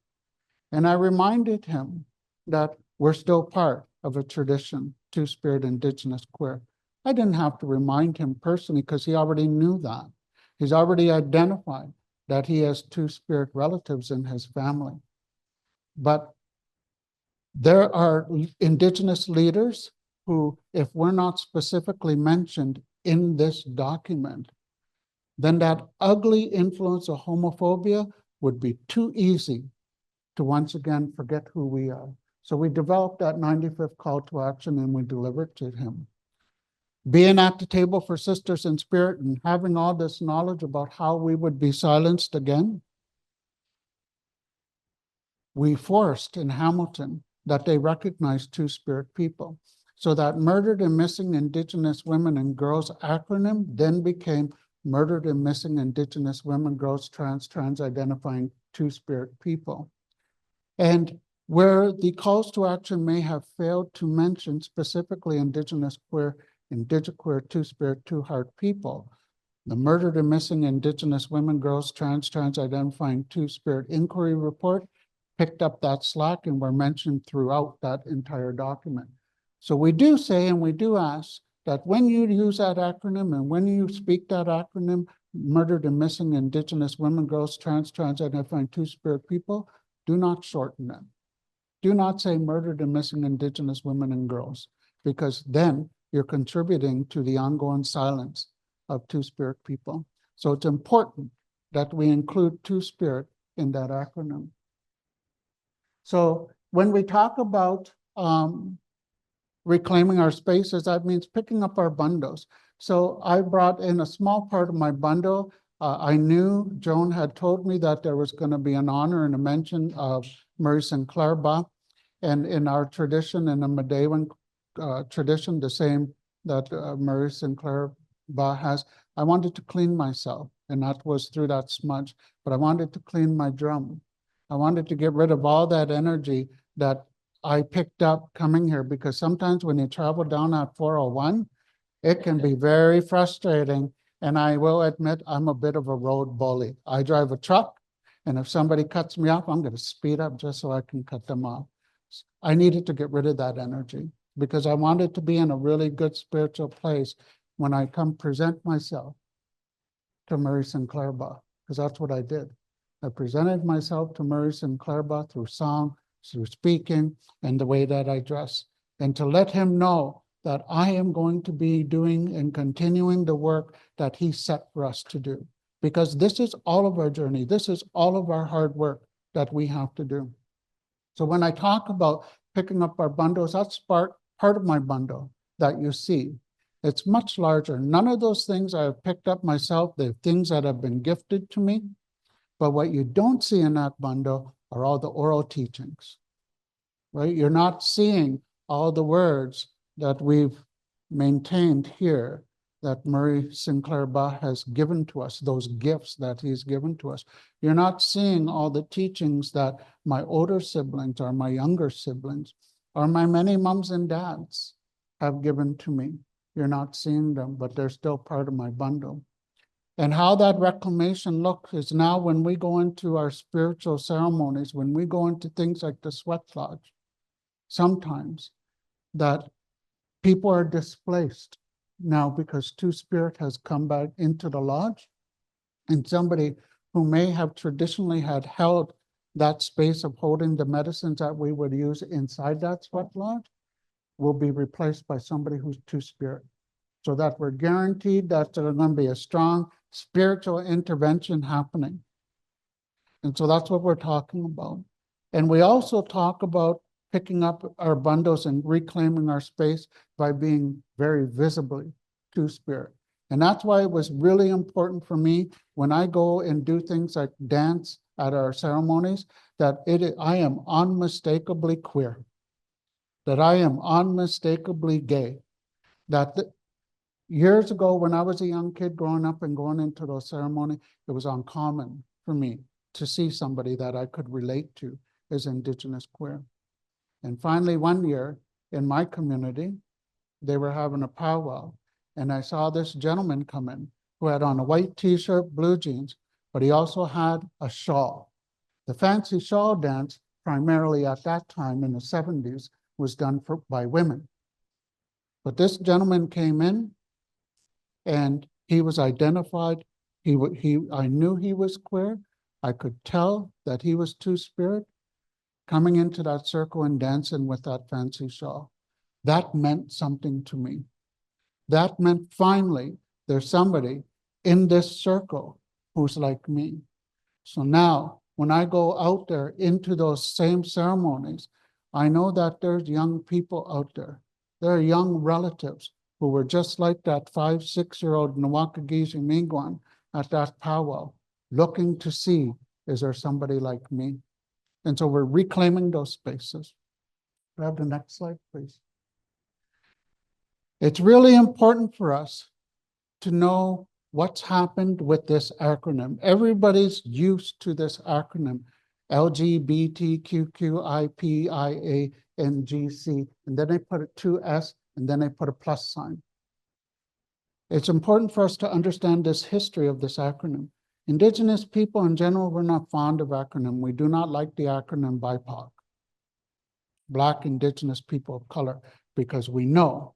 And I reminded him that we're still part of a tradition, Two-Spirit, Indigenous Queer. I didn't have to remind him personally because he already knew that. He's already identified that he has Two-Spirit relatives in his family. But there are Indigenous leaders who, if we're not specifically mentioned in this document, then that ugly influence of homophobia would be too easy to once again forget who we are. So we developed that 95th call to action and we delivered to him. Being at the table for Sisters in Spirit and having all this knowledge about how we would be silenced again, we forced in Hamilton that they recognize Two-Spirit people. So that Murdered and Missing Indigenous Women and Girls acronym then became Murdered and Missing Indigenous Women, Girls, Trans-identifying Two-Spirit people. And where the calls to action may have failed to mention specifically Indigenous Queer, Indigiqueer, Two-Spirit, Two-Heart people, the Murdered and Missing Indigenous Women, Girls, Trans-identifying Two-Spirit inquiry report picked up that slack and were mentioned throughout that entire document. So we do say and we do ask that when you use that acronym and when you speak that acronym, murdered and missing Indigenous women, girls, trans-identifying two-spirit people, do not shorten it. Do not say murdered and missing Indigenous women and girls, because then you're contributing to the ongoing silence of two-spirit people. So it's important that we include two-spirit in that acronym. So when we talk about reclaiming our spaces, that means picking up our bundles. So I brought in a small part of my bundle. I knew Joan had told me that there was going to be an honor and a mention of Murray Sinclair Ba. And in our tradition, in the Medewan tradition, the same that Murray Sinclair Ba has, I wanted to clean myself, and that was through that smudge. But I wanted to clean my drum. I wanted to get rid of all that energy that I picked up coming here, because sometimes when you travel down at 401, it can be very frustrating. And I will admit, I'm a bit of a road bully. I drive a truck, and if somebody cuts me off, I'm going to speed up just so I can cut them off. I needed to get rid of that energy because I wanted to be in a really good spiritual place when I come present myself to Murray Sinclair Ba, because that's what I did. I presented myself to Murray Sinclair Ba through song, through speaking, and the way that I dress, and to let him know that I am going to be doing and continuing the work that he set for us to do, because this is all of our journey. This is all of our hard work that we have to do. So when I talk about picking up our bundles, that's part of my bundle that you see. It's much larger. None of those things I have picked up myself. They're things that have been gifted to me. But what you don't see in that bundle are all the oral teachings, right? You're not seeing all the words that we've maintained here that Murray Sinclair Ba has given to us, those gifts that he's given to us. You're not seeing all the teachings that my older siblings or my younger siblings or my many moms and dads have given to me. You're not seeing them, but they're still part of my bundle. And how that reclamation looks is now when we go into our spiritual ceremonies, when we go into things like the sweat lodge, sometimes that people are displaced now because two-spirit has come back into the lodge, and somebody who may have traditionally had held that space of holding the medicines that we would use inside that sweat lodge will be replaced by somebody who's two-spirit, so that we're guaranteed that there's going to be a strong spiritual intervention happening. And so that's what we're talking about. And we also talk about picking up our bundles and reclaiming our space by being very visibly two-spirit. And that's why it was really important for me when I go and do things like dance at our ceremonies, that I am unmistakably queer, that I am unmistakably gay, that years ago, when I was a young kid growing up and going into those ceremonies, it was uncommon for me to see somebody that I could relate to as Indigenous queer. And finally, one year in my community, they were having a powwow, and I saw this gentleman come in who had on a white t-shirt, blue jeans, but he also had a shawl. The fancy shawl dance, primarily at that time in the 70s, was done by women. But this gentleman came in, and he was identified. I knew he was queer. I could tell that he was two-spirit coming into that circle and dancing with that fancy shawl. That meant something to me. That meant finally there's somebody in this circle who's like me. So now when I go out there into those same ceremonies, I know that there's young people out there. There are young relatives who were just like that 5, 6-year-old NaWalka Geeshy Meegwun at that powwow, looking to see, is there somebody like me? And so we're reclaiming those spaces. Do I have the next slide, please? It's really important for us to know what's happened with this acronym. Everybody's used to this acronym, LGBTQQIPIANGC, and then they put a 2S, and then they put a plus sign. It's important for us to understand this history of this acronym. Indigenous people in general, we're not fond of acronym. We do not like the acronym BIPOC, Black, Indigenous People of Color, because we know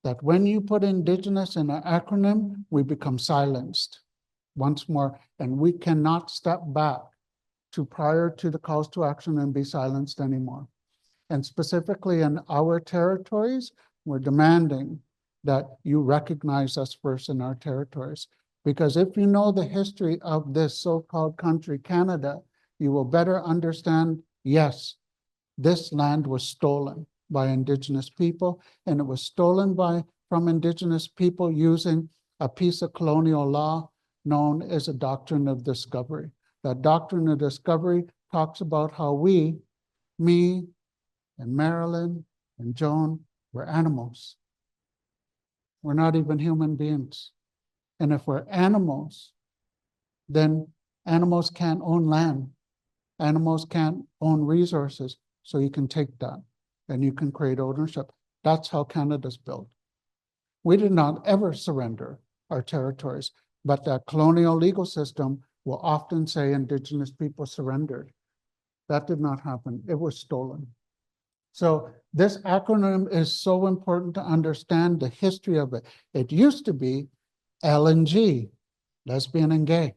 that when you put Indigenous in an acronym, we become silenced once more, and we cannot step back to prior to the calls to action and be silenced anymore. And specifically in our territories, we're demanding that you recognize us first in our territories. Because if you know the history of this so-called country, Canada, you will better understand, yes, this land was stolen by Indigenous people, and it was stolen from Indigenous people using a piece of colonial law known as a doctrine of discovery. That doctrine of discovery talks about how we, me, and Marilyn and Joan, were animals. We're not even human beings. And if we're animals, then animals can't own land. Animals can't own resources. So you can take that and you can create ownership. That's how Canada's built. We did not ever surrender our territories, but that colonial legal system will often say Indigenous people surrendered. That did not happen. It was stolen. So this acronym is so important to understand the history of it. It used to be L&G, lesbian and gay.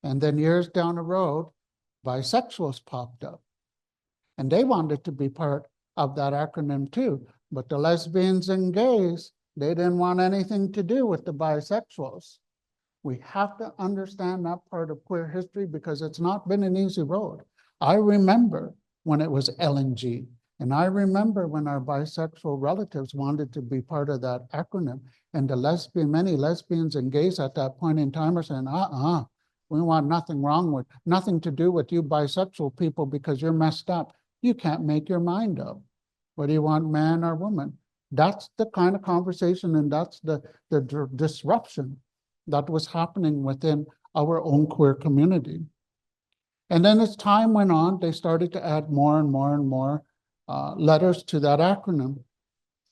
And then years down the road, bisexuals popped up. And they wanted to be part of that acronym too. But the lesbians and gays, they didn't want anything to do with the bisexuals. We have to understand that part of queer history because it's not been an easy road. I remember when it was L&G, and I remember when our bisexual relatives wanted to be part of that acronym, and many lesbians and gays at that point in time are saying, we want nothing to do with you bisexual people because you're messed up. You can't make your mind up. Whether you want man or woman. That's the kind of conversation and that's the disruption that was happening within our own queer community. And then as time went on, they started to add more and more and more letters to that acronym.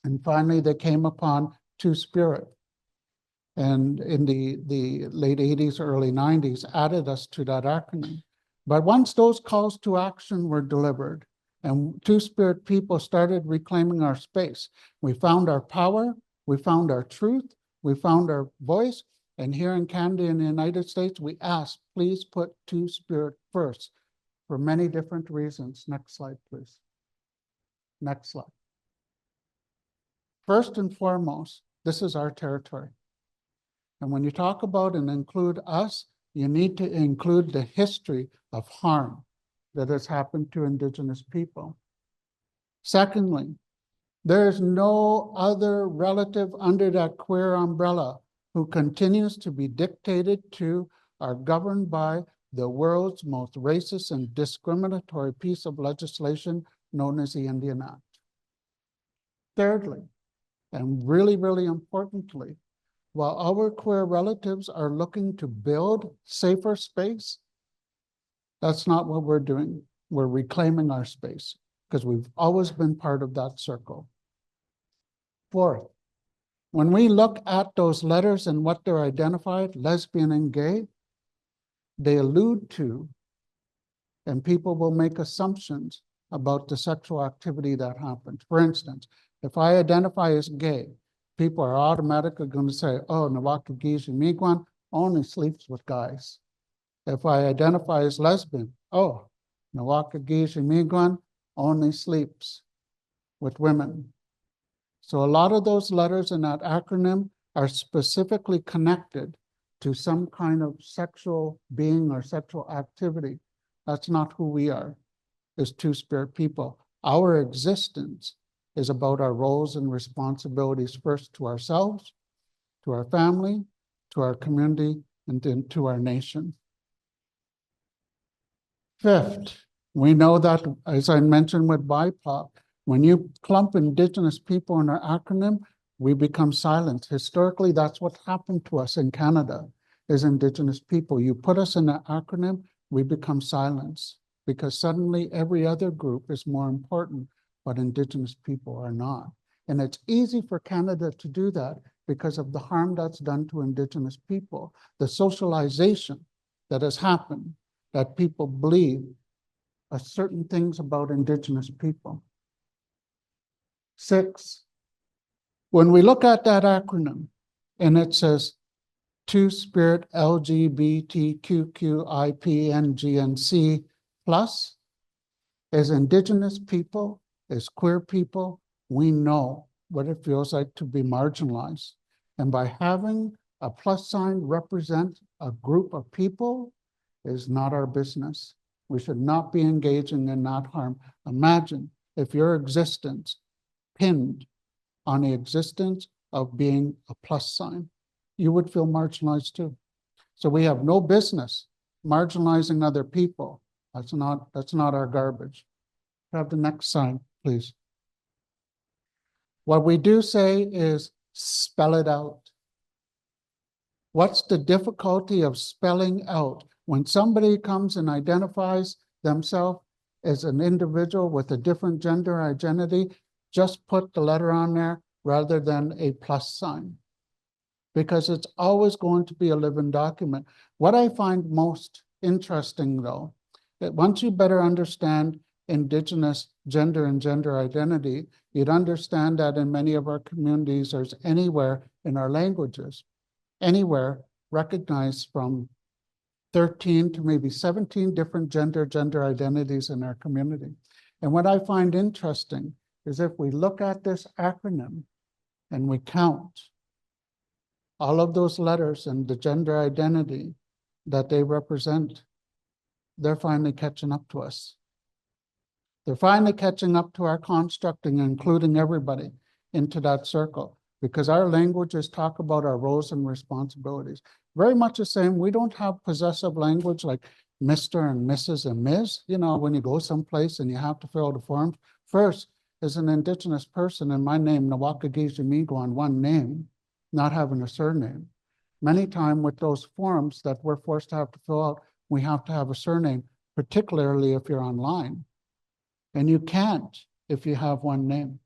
And finally, they came upon Two-Spirit. And in the late 80s, early 90s, added us to that acronym. But once those calls to action were delivered, and Two-Spirit people started reclaiming our space, we found our power, we found our truth, we found our voice, and here in Canada and the United States, we asked, please put Two-Spirit first for many different reasons. Next slide, please. Next slide. First and foremost, this is our territory. And when you talk about and include us, you need to include the history of harm that has happened to Indigenous people. Secondly, there is no other relative under that queer umbrella who continues to be dictated to or governed by the world's most racist and discriminatory piece of legislation known as the Indian Act. Thirdly, and really, really importantly, while our queer relatives are looking to build safer space, that's not what we're doing. We're reclaiming our space because we've always been part of that circle. Fourth, when we look at those letters and what they're identified, lesbian and gay, they allude to, and people will make assumptions about the sexual activity that happens. For instance, if I identify as gay, people are automatically going to say, oh, NaWalka Geeshy Meegwun only sleeps with guys. If I identify as lesbian, oh, NaWalka Geeshy Meegwun only sleeps with women. So a lot of those letters in that acronym are specifically connected to some kind of sexual being or sexual activity. That's not who we are as Two-Spirit people. Our existence is about our roles and responsibilities first to ourselves, to our family, to our community, and then to our nation. Fifth, we know that, as I mentioned with BIPOC, when you clump Indigenous people in our acronym, we become silent. Historically, that's what happened to us in Canada, is Indigenous people. You put us in an acronym, we become silenced because suddenly every other group is more important, but Indigenous people are not. And it's easy for Canada to do that because of the harm that's done to Indigenous people, the socialization that has happened, that people believe certain things about Indigenous people. Six, When we look at that acronym and it says Two-Spirit LGBTQQIPNGNC plus, as Indigenous people, as queer people, we know what it feels like to be marginalized. And by having a plus sign represent a group of people is not our business. We should not be engaging in that harm. Imagine if your existence pinned on the existence of being a plus sign, you would feel marginalized too. So we have no business marginalizing other people. That's not our garbage. Have the next sign, please. What we do say is spell it out. What's the difficulty of spelling out? When somebody comes and identifies themselves as an individual with a different gender identity, just put the letter on there rather than a plus sign, because it's always going to be a living document. What I find most interesting, though, that once you better understand Indigenous gender and gender identity, you'd understand that in many of our communities, there's anywhere in our languages, anywhere recognized from 13 to maybe 17 different gender identities in our community. And what I find interesting is if we look at this acronym and we count all of those letters and the gender identity that they represent, they're finally catching up to us. They're finally catching up to our constructing, including everybody into that circle, because our languages talk about our roles and responsibilities. Very much the same. We don't have possessive language like Mr. and Mrs. and Ms. You know, when you go someplace and you have to fill out a form, first, as an Indigenous person, in my name, NaWalka Geeshy Meegwun, one name, not having a surname. Many times with those forms that we're forced to have to fill out, we have to have a surname, particularly if you're online. And you can't if you have one name.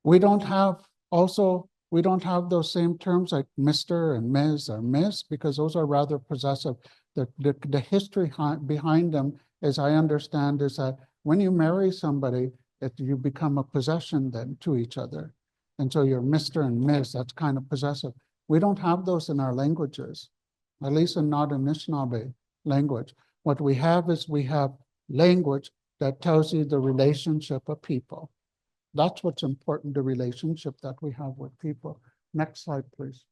We don't have those same terms like Mr. and Ms. or Miss, because those are rather possessive. The history behind them, as I understand, is that when you marry somebody, you become a possession then to each other. And so you're Mr. and Ms., that's kind of possessive. We don't have those in our languages, at least in not Anishnaabe language. What we have is we have language that tells you the relationship of people. That's what's important, the relationship that we have with people. Next slide, please.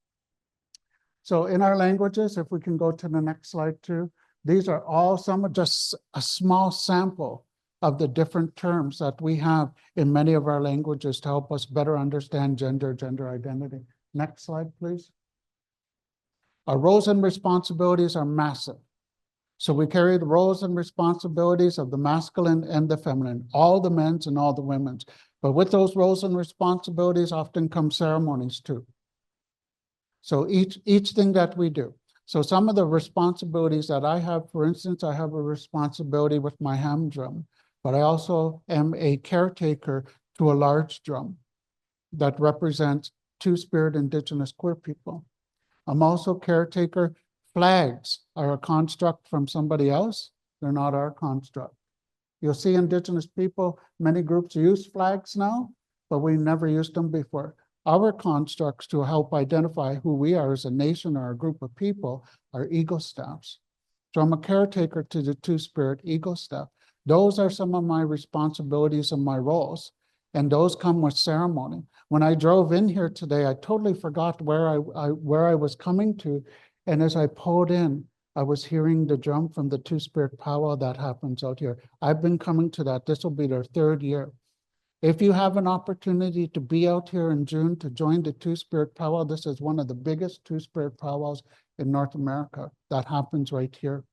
So in our languages, if we can go to the next slide too, these are all just a small sample of the different terms that we have in many of our languages to help us better understand gender identity. Next slide, please. Our roles and responsibilities are massive. So we carry the roles and responsibilities of the masculine and the feminine, all the men's and all the women's. But with those roles and responsibilities often come ceremonies too. So each thing that we do. So some of the responsibilities that I have, for instance, I have a responsibility with my ham drum, but I also am a caretaker to a large drum that represents Two-Spirit Indigenous queer people. I'm also caretaker. Flags are a construct from somebody else. They're not our construct. You'll see Indigenous people, many groups use flags now, but we never used them before. Our constructs to help identify who we are as a nation or a group of people are eagle staffs. So I'm a caretaker to the Two-Spirit eagle staff. Those are some of my responsibilities and my roles, and those come with ceremony. When I drove in here today, I totally forgot where I was coming to, and as I pulled in, I was hearing the drum from the Two-Spirit powwow that happens out here. I've been coming to that. This will be their 3rd year. If you have an opportunity to be out here in June to join the Two-Spirit powwow, this is one of the biggest Two-Spirit powwows in North America that happens right here.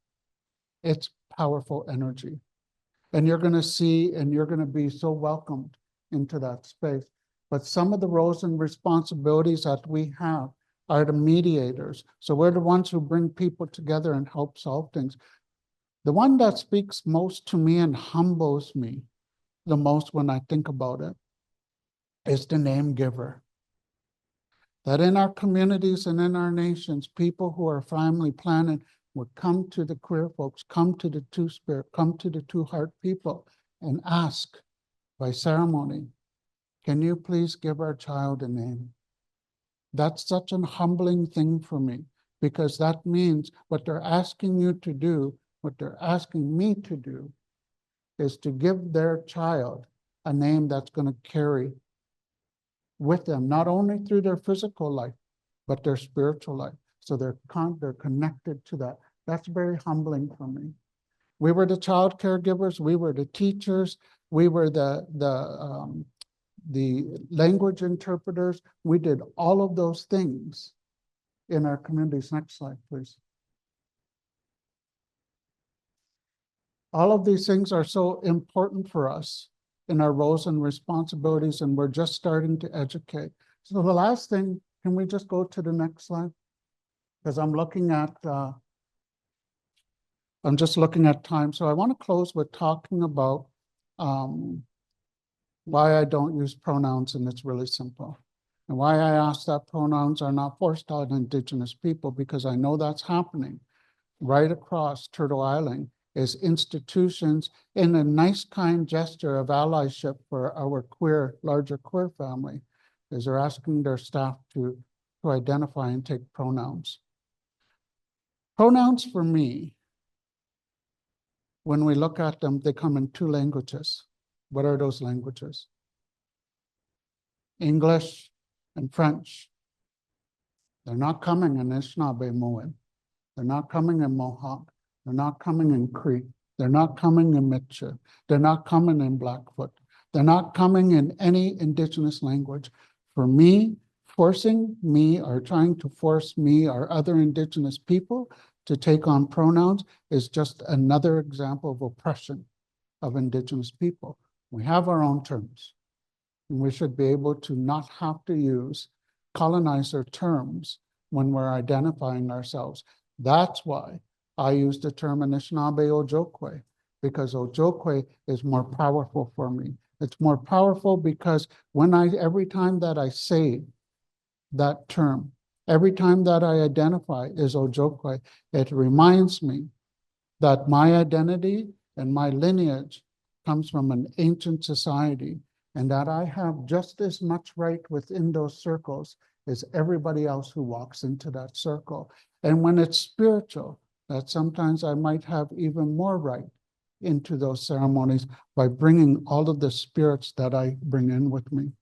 It's powerful energy. And you're going to see, and you're going to be so welcomed into that space. But some of the roles and responsibilities that we have are the mediators. So we're the ones who bring people together and help solve things. The one that speaks most to me and humbles me the most when I think about it is the name giver. That in our communities and in our nations, people who are family planning would come to the queer folks, come to the Two-Spirit, come to the Two-Heart people and ask by ceremony, Can you please give our child a name? That's such an humbling thing for me, because that means what they're asking you to do, what they're asking me to do, is to give their child a name that's going to carry with them, not only through their physical life, but their spiritual life. So they're connected to that. That's very humbling for me. We were the child caregivers, we were the teachers, we were the language interpreters. We did all of those things in our communities. Next slide, please. All of these things are so important for us in our roles and responsibilities, and we're just starting to educate. So the last thing, can we just go to the next slide? Because I'm just looking at time. So I want to close with talking about why I don't use pronouns, and it's really simple. And why I ask that pronouns are not forced on Indigenous people, because I know that's happening right across Turtle Island, is institutions in a nice, kind gesture of allyship for our larger queer family, is they're asking their staff to identify and take pronouns. Pronouns for me, when we look at them, they come in two languages. What are those languages? English and French. They're not coming in Anishnaabe Ojokwe. They're not coming in Mohawk. They're not coming in Cree. They're not coming in Mi'kmaq. They're not coming in Blackfoot. They're not coming in any Indigenous language. For me, forcing me or trying to force me or other Indigenous people to take on pronouns is just another example of oppression of Indigenous people. We have our own terms, and we should be able to not have to use colonizer terms when we're identifying ourselves. That's why I use the term Anishnaabe Ojokwe, because Ojokwe is more powerful for me. It's more powerful because every time that I say that term, every time that I identify as Ojokwe, it reminds me that my identity and my lineage comes from an ancient society, and that I have just as much right within those circles as everybody else who walks into that circle. And when it's spiritual, that sometimes I might have even more right into those ceremonies by bringing all of the spirits that I bring in with me.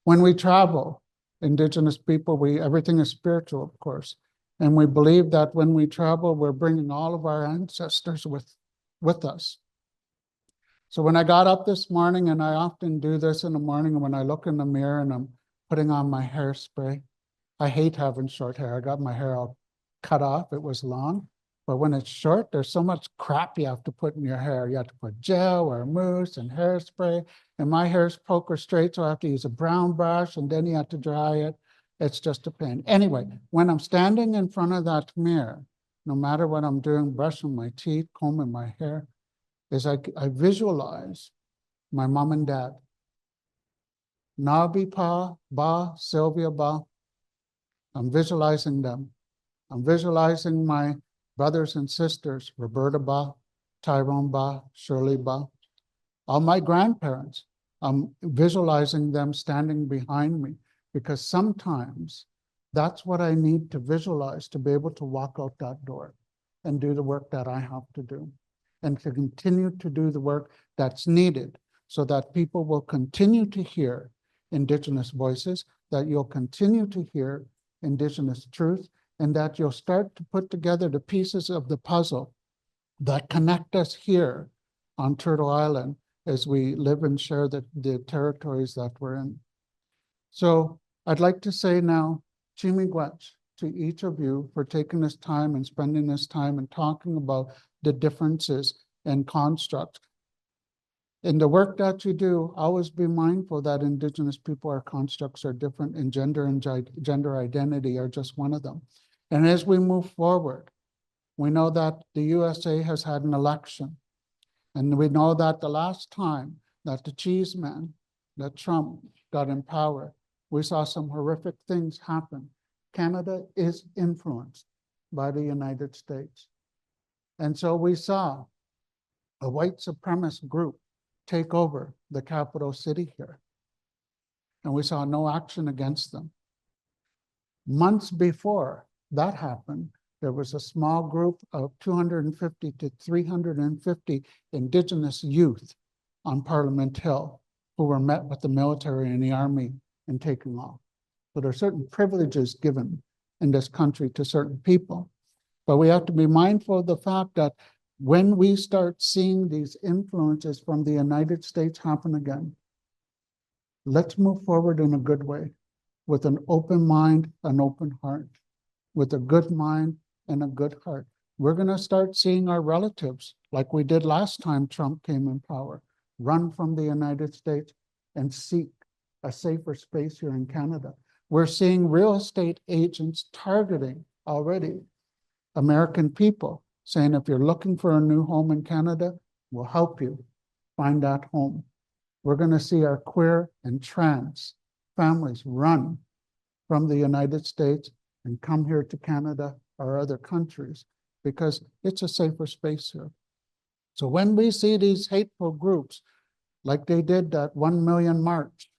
When we travel, Indigenous people, everything is spiritual, of course. And we believe that when we travel, we're bringing all of our ancestors with us. So when I got up this morning, and I often do this in the morning when I look in the mirror and I'm putting on my hairspray. I hate having short hair. I got my hair all cut off. It was long. But when it's short, there's so much crap you have to put in your hair. You have to put gel or mousse and hairspray. And my hair's poker straight, so I have to use a brown brush, and then you have to dry it. It's just a pain. Anyway, when I'm standing in front of that mirror, no matter what I'm doing, brushing my teeth, combing my hair, is I visualize my mom and dad. Nabi Pa, Ba, Sylvia Ba. I'm visualizing them. I'm visualizing my brothers and sisters, Roberta Ba, Tyrone Ba, Shirley Ba. All my grandparents, I'm visualizing them standing behind me, because sometimes that's what I need to visualize to be able to walk out that door and do the work that I have to do, and to continue to do the work that's needed so that people will continue to hear Indigenous voices, that you'll continue to hear Indigenous truth, and that you'll start to put together the pieces of the puzzle that connect us here on Turtle Island as we live and share the territories that we're in. So I'd like to say now, Meegwun to each of you for taking this time and spending this time and talking about the differences and constructs. In the work that you do, always be mindful that Indigenous people, our constructs are different, and gender identity are just one of them. And as we move forward, we know that the USA has had an election. And we know that the last time that the cheese man, that Trump got in power, we saw some horrific things happen. Canada is influenced by the United States. And so we saw a white supremacist group take over the capital city here. and we saw no action against them. Months before that happened, there was a small group of 250 to 350 Indigenous youth on Parliament Hill who were met with the military and the army and taken off. So there are certain privileges given in this country to certain people. But we have to be mindful of the fact that when we start seeing these influences from the United States happen again, let's move forward in a good way, with an open mind, an open heart, with a good mind and a good heart. We're going to start seeing our relatives, like we did last time Trump came in power, run from the United States and seek a safer space here in Canada. We're seeing real estate agents targeting already American people, saying if you're looking for a new home in Canada, we'll help you find that home. We're going to see our queer and trans families run from the United States and come here to Canada or other countries because it's a safer space here. So when we see these hateful groups, like they did that 1 million march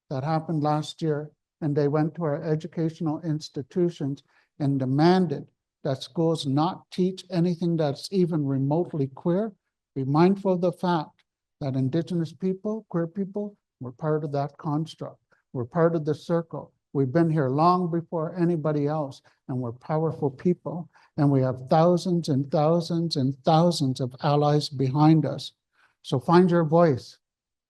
that happened last year, and they went to our educational institutions and demanded that schools not teach anything that's even remotely queer, be mindful of the fact that Indigenous people, queer people, were part of that construct. We're part of the circle. We've been here long before anybody else, and we're powerful people. And we have thousands and thousands and thousands of allies behind us. So find your voice,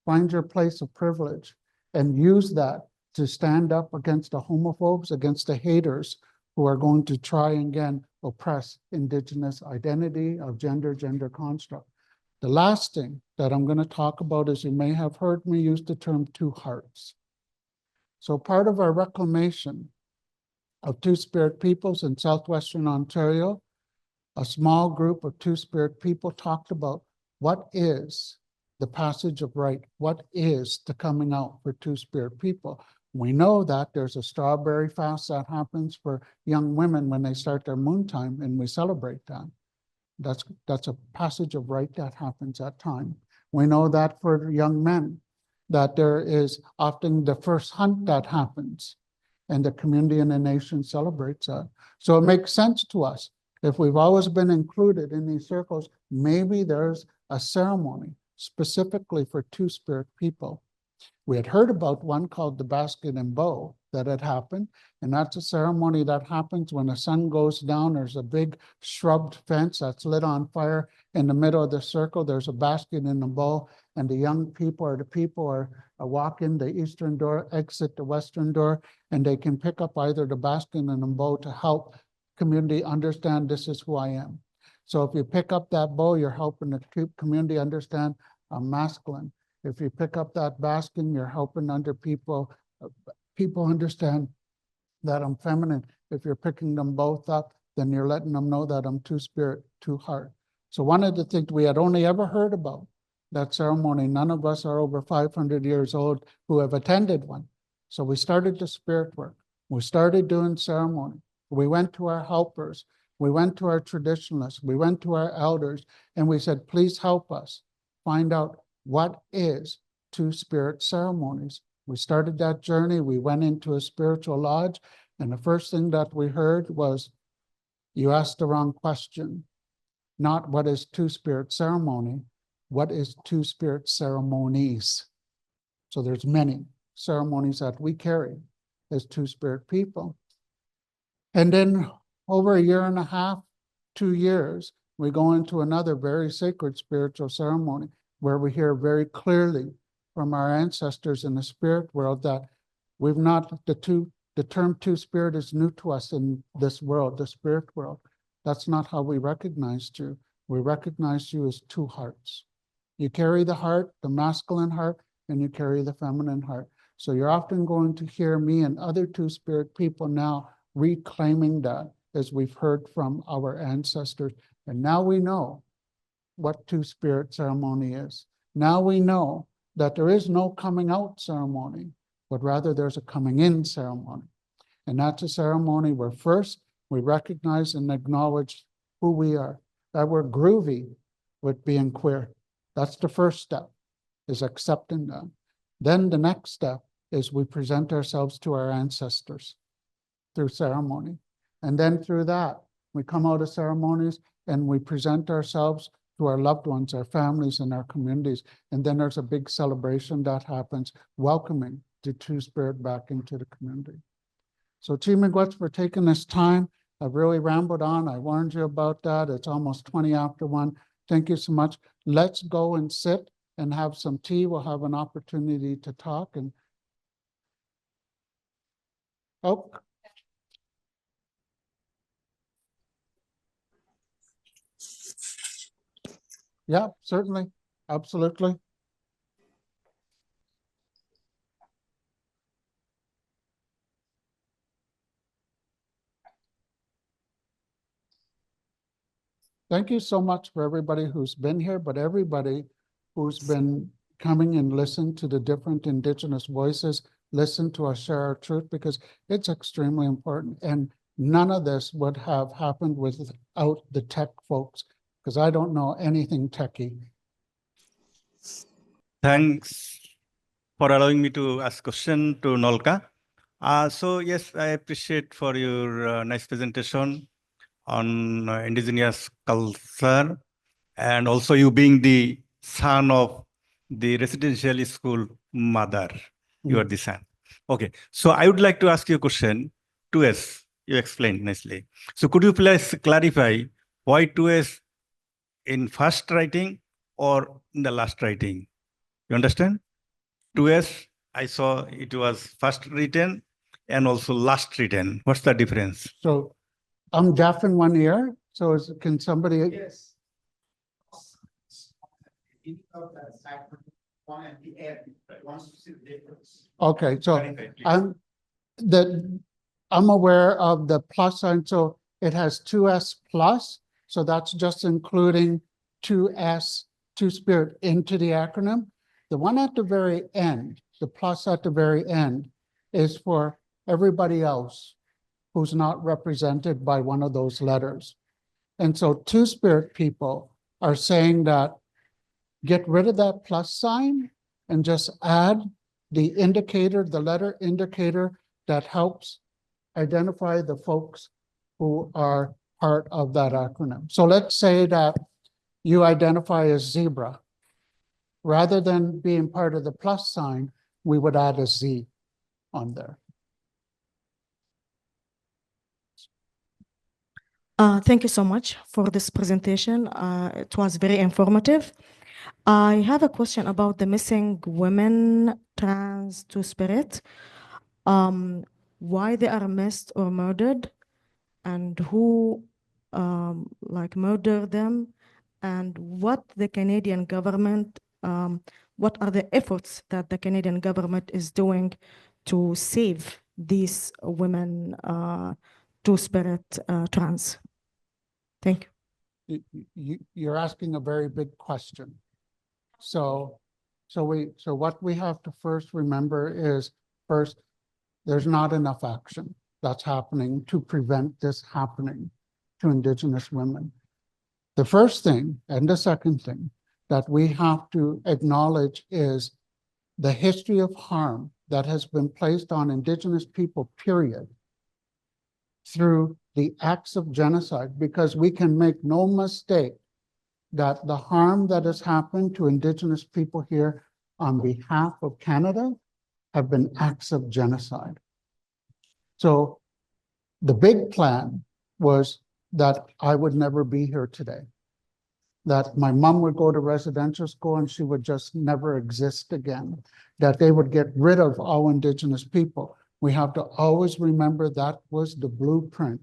find your place of privilege, and use that to stand up against the homophobes, against the haters who are going to try and again oppress Indigenous identity of gender construct. The last thing that I'm going to talk about is you may have heard me use the term two hearts. So part of our reclamation of Two-Spirit peoples in Southwestern Ontario, a small group of Two-Spirit people talked about what is the passage of right, what is the coming out for Two-Spirit people. We know that there's a strawberry fast that happens for young women when they start their moon time, and we celebrate that. That's a passage of right that happens at time. We know that for young men, that there is often the first hunt that happens, and the community and the nation celebrates that. So it makes sense to us. If we've always been included in these circles, maybe there's a ceremony specifically for Two-Spirit people. We had heard about one called the basket and bow that had happened, and that's a ceremony that happens when the sun goes down. There's a big shrubbed fence that's lit on fire. In the middle of the circle, there's a basket and a bow, and the young people or the people are walk in the eastern door, exit the western door, and they can pick up either the basket and the bow to help community understand this is who I am. So if you pick up that bow, you're helping the community understand I'm masculine. If you pick up that basket, you're helping people understand that I'm feminine. If you're picking them both up, then you're letting them know that I'm Two-Spirit, two-heart. So one of the things we had only ever heard about that ceremony, none of us are over 500 years old who have attended one. So we started the spirit work. We started doing ceremony. We went to our helpers. We went to our traditionalists. We went to our elders, and we said, please help us find out what is Two-Spirit ceremonies. We started that journey. We went into a spiritual lodge, and the first thing that we heard was, you asked the wrong question. Not what is Two-Spirit ceremony, what is Two-Spirit ceremonies? So there's many ceremonies that we carry as Two-Spirit people. And then over a year and a half, 2 years, we go into another very sacred spiritual ceremony where we hear very clearly from our ancestors in the spirit world that we've not, the term Two-Spirit is new to us in this world, the spirit world. That's not how we recognized you. We recognized you as two hearts. You carry the heart, the masculine heart, and you carry the feminine heart. So you're often going to hear me and other Two-Spirit people now reclaiming that as we've heard from our ancestors. And now we know what Two-Spirit ceremony is. Now we know that there is no coming out ceremony, but rather there's a coming in ceremony. And that's a ceremony where first we recognize and acknowledge who we are, that we're groovy with being queer. That's the first step, is accepting that. Then the next step is we present ourselves to our ancestors through ceremony. And then through that, we come out of ceremonies and we present ourselves to our loved ones, our families, and our communities. And then there's a big celebration that happens, welcoming the Two-Spirit back into the community. So Geeshy Meegwun for taking this time. I've really rambled on. I warned you about that. It's almost 20 after 1. Thank you so much. Let's go and sit and have some tea. We'll have an opportunity to talk. And oh, yeah, certainly. Absolutely. Thank you so much for everybody who's been here, but everybody who's been coming and listened to the different Indigenous voices, listen to us share our truth, because it's extremely important. And none of this would have happened without the tech folks, because I don't know anything techie. Thanks for allowing me to ask question to NaWalka. So yes, I appreciate for your nice presentation on indigenous culture, and also you being the son of the residential school mother. You are the son. Okay, so I would like to ask you a question. 2S, you explained nicely. So could you please clarify why 2S in first writing or in the last writing? You understand? 2S, I saw it was first written and also last written. What's the difference? So I'm deaf in one ear. So can somebody? Yes. One at the end, but wants to see the difference. Okay, so I'm aware of the plus sign. So it has 2S plus. So that's just including 2S, Two-Spirit into the acronym. The one at the very end, the plus at the very end, is for everybody else who's not represented by one of those letters. And so Two-Spirit people are saying that get rid of that plus sign and just add the indicator, the letter indicator that helps identify the folks who are part of that acronym. So let's say that you identify as zebra. Rather than being part of the plus sign, we would add a Z on there. Thank you so much for this presentation. It was very informative. I have a question about the missing women trans Two-Spirit. Why they are missed or murdered, and who murdered them, and what the Canadian government, what are the efforts that the Canadian government is doing to save these women Two-Spirit trans? Thank you. You're asking a very big question. So what we have to first remember is, first, there's not enough action that's happening to prevent this happening to Indigenous women. The first thing and the second thing that we have to acknowledge is the history of harm that has been placed on Indigenous people, period, through the acts of genocide, because we can make no mistake that the harm that has happened to Indigenous people here on behalf of Canada have been acts of genocide. So the big plan was that I would never be here today, that my mom would go to residential school and she would just never exist again, that they would get rid of all Indigenous people. We have to always remember that was the blueprint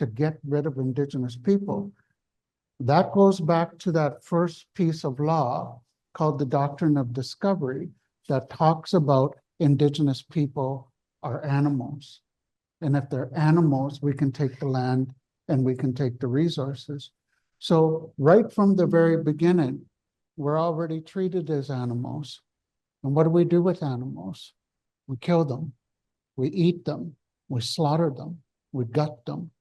to get rid of Indigenous people. That goes back to that first piece of law called the Doctrine of Discovery that talks about Indigenous people are animals. And if they're animals, we can take the land and we can take the resources. So right from the very beginning, we're already treated as animals. And what do we do with animals? We kill them, we eat them, we slaughter them, we gut them.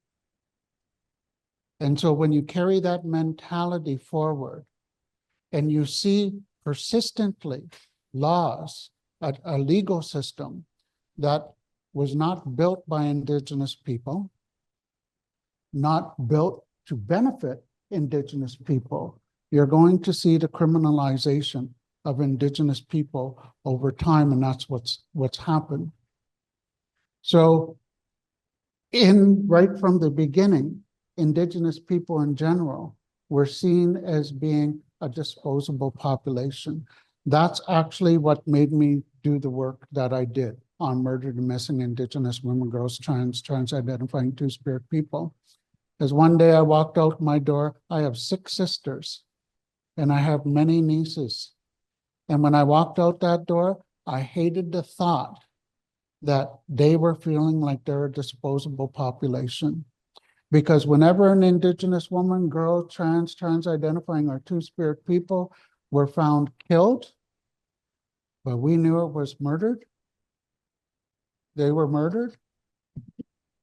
And so when you carry that mentality forward and you see persistently laws a legal system that was not built by Indigenous people, not built to benefit Indigenous people, you're going to see the criminalization of Indigenous people over time, and that's what's happened. So right from the beginning, Indigenous people in general were seen as being a disposable population. That's actually what made me do the work that I did on murdered and missing Indigenous women, girls, trans-identifying two-spirit people. Because one day I walked out my door, I have 6 sisters and I have many nieces. And when I walked out that door, I hated the thought that they were feeling like they're a disposable population. Because whenever an Indigenous woman, girl, trans-identifying or two-spirit people were found killed, but we knew it was murdered, they were murdered,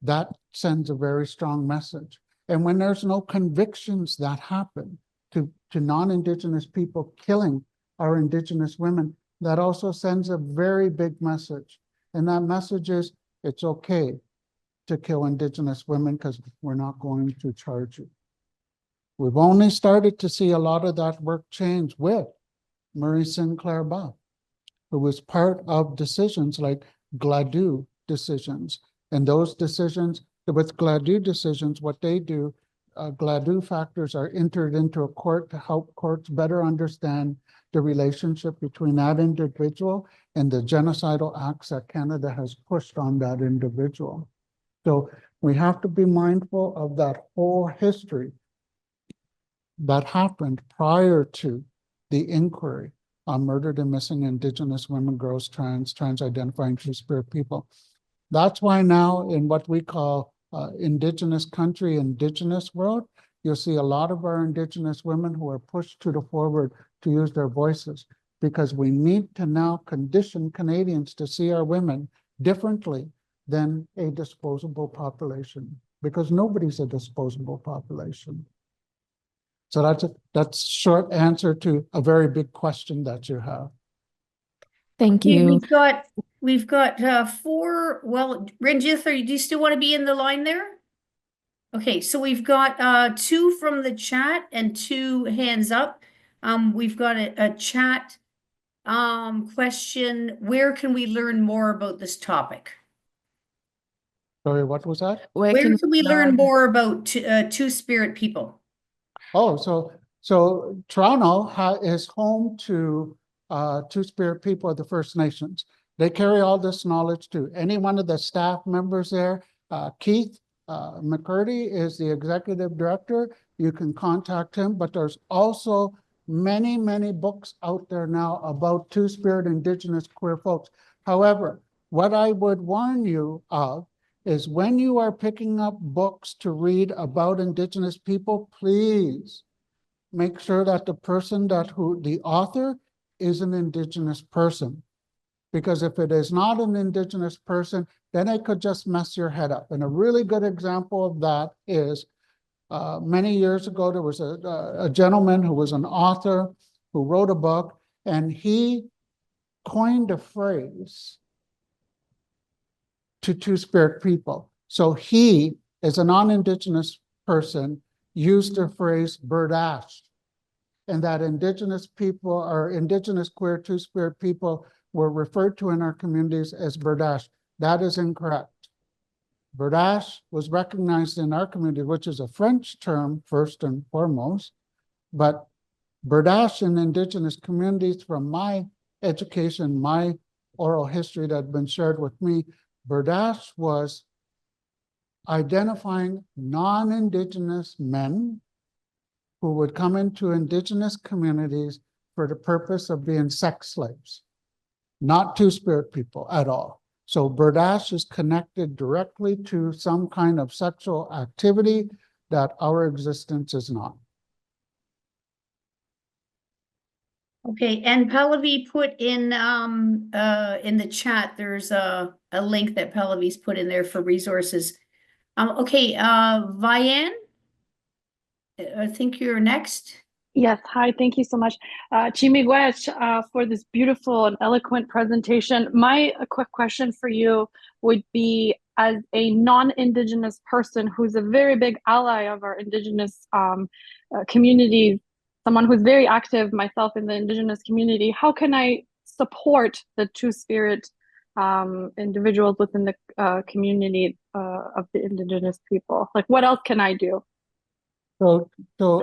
that sends a very strong message. And when there's no convictions that happen to non-Indigenous people killing our Indigenous women, that also sends a very big message. And that message is, it's okay to kill Indigenous women because we're not going to charge you. We've only started to see a lot of that work change with Murray Sinclair Buff, who was part of decisions like Gladue decisions. And those decisions, with Gladue decisions, what they do, Gladue factors are entered into a court to help courts better understand the relationship between that individual and the genocidal acts that Canada has pushed on that individual. So we have to be mindful of that whole history that happened prior to the inquiry on murdered and missing Indigenous women, girls, trans-identifying two-spirit people. That's why now in what we call Indigenous country, Indigenous world, you'll see a lot of our Indigenous women who are pushed to the forward to use their voices, because we need to now condition Canadians to see our women differently than a disposable population, because nobody's a disposable population. So that's short answer to a very big question that you have. Thank Okay, you. we've got 4. Well, Ranjith, do you still want to be in the line there? Okay, so we've got 2 from the chat and 2 hands up. We've got a chat question. Where can we learn more about this topic? Sorry, what was that? Where can we learn more about two-spirit people? Oh, so Toronto is home to two-spirit people of the First Nations. They carry all this knowledge to any one of the staff members there. Keith McCurdy is the executive director. You can contact him, but there's also many, many books out there now about two-spirit Indigenous queer folks. However, what I would warn you of is when you are picking up books to read about Indigenous people, please make sure that the author is an Indigenous person. Because if it is not an Indigenous person, then it could just mess your head up. And a really good example of that is many years ago, there was a gentleman who was an author who wrote a book, and he coined a phrase to two-spirit people. So he, as a non-Indigenous person, used the phrase birdash, and that Indigenous people or Indigenous queer two-spirit people were referred to in our communities as birdash. That is incorrect. Birdash was recognized in our community, which is a French term first and foremost, but birdash in Indigenous communities, from my education, my oral history that had been shared with me, birdash was identifying non-Indigenous men who would come into Indigenous communities for the purpose of being sex slaves, not two-spirit people at all. So birdash is connected directly to some kind of sexual activity that our existence is not. Okay, and Pallavi put in the chat, there's a link that Pallavi's put in there for resources. Okay, Vianne, I think you're next. Yes, hi, thank you so much. Chimigwech, for this beautiful and eloquent presentation. My quick question for you would be, as a non-Indigenous person who's a very big ally of our Indigenous communities, someone who's very active myself in the Indigenous community, how can I support the Two-Spirit individuals within the community of the Indigenous people? Like, what else can I do? So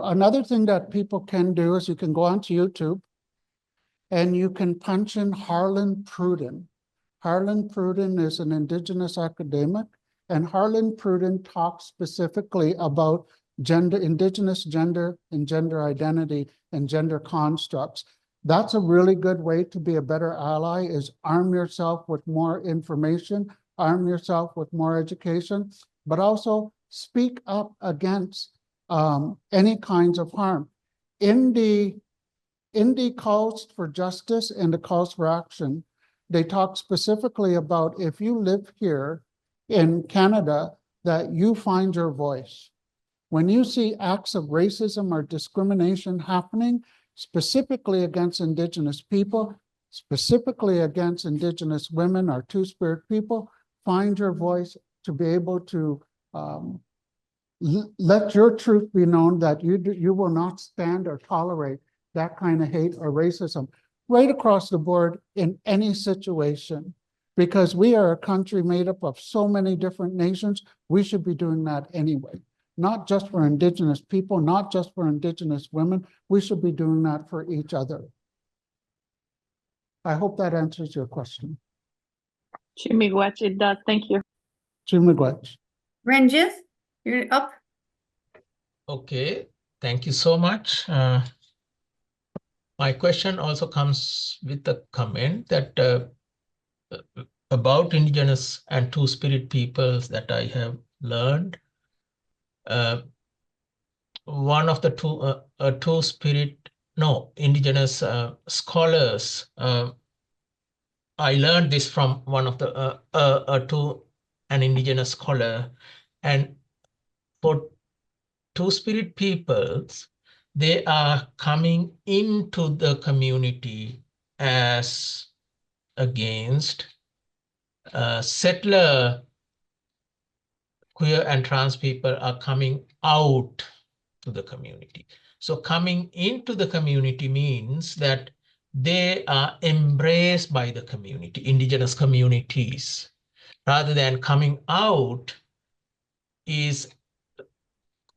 another thing that people can do is you can go onto YouTube and you can punch in Harlan Pruden. Harlan Pruden is an Indigenous academic, and Harlan Pruden talks specifically about gender, Indigenous gender and gender identity and gender constructs. That's a really good way to be a better ally, is arm yourself with more information, arm yourself with more education, but also speak up against any kinds of harm. In the calls for justice and the calls for action, they talk specifically about if you live here in Canada, that you find your voice. When you see acts of racism or discrimination happening, specifically against Indigenous people, specifically against Indigenous women or Two-Spirit people, find your voice to be able to let your truth be known, that you will not stand or tolerate that kind of hate or racism right across the board in any situation. Because we are a country made up of so many different nations, we should be doing that anyway. Not just for Indigenous people, not just for Indigenous women, we should be doing that for each other. I hope that answers your question. Chimigwech, it does. Thank you. Chimigwech. Ranjith, you're up. Okay, thank you so much. My question also comes with a comment that about Indigenous and Two-Spirit peoples that I have learned. One of the Indigenous scholars, I learned this from one of the an Indigenous scholar, and for Two-Spirit peoples, they are coming into the community as against settler queer and trans people are coming out to the community. So coming into the community means that they are embraced by the community, Indigenous communities, rather than coming out is,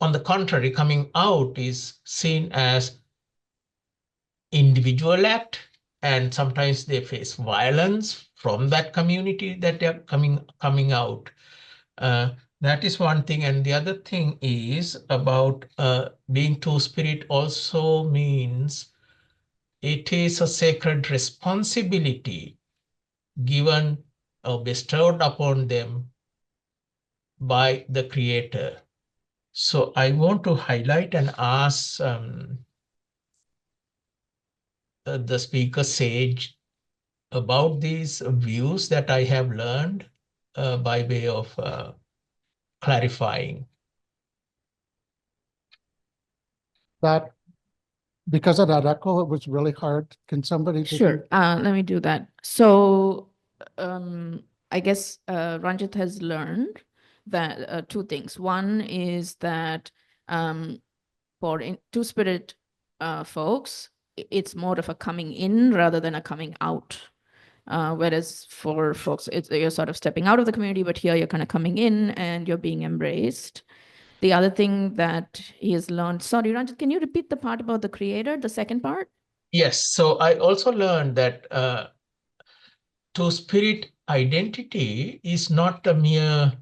on the contrary, coming out is seen as individual act, and sometimes they face violence from that community that they're coming out. That is one thing. And the other thing is about being Two-Spirit also means it is a sacred responsibility given or bestowed upon them by the Creator. So I want to highlight and ask the speaker sage about these views that I have learned by way of clarifying. That, because of that echo, it was really hard. Can somebody just... Sure, let me do that. So I guess Ranjit has learned that two things. One is that for Two-Spirit folks, it's more of a coming in rather than a coming out. Whereas for folks, you're sort of stepping out of the community, but here you're kind of coming in and you're being embraced. The other thing that he has learned, sorry, Ranjit, can you repeat the part about the Creator, the second part? Yes, so I also learned that Two-Spirit identity is not a mere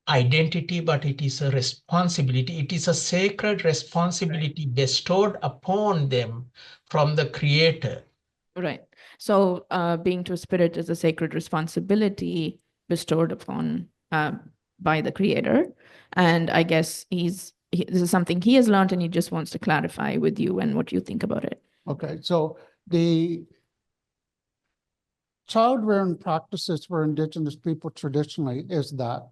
identity, but it is a responsibility. It is a sacred responsibility bestowed upon them from the Creator. Right. So being Two-Spirit is a sacred responsibility bestowed upon by the Creator. And I guess this is something he has learned and he just wants to clarify with you and what you think about it. Okay, so the child rearing practices for Indigenous people traditionally is that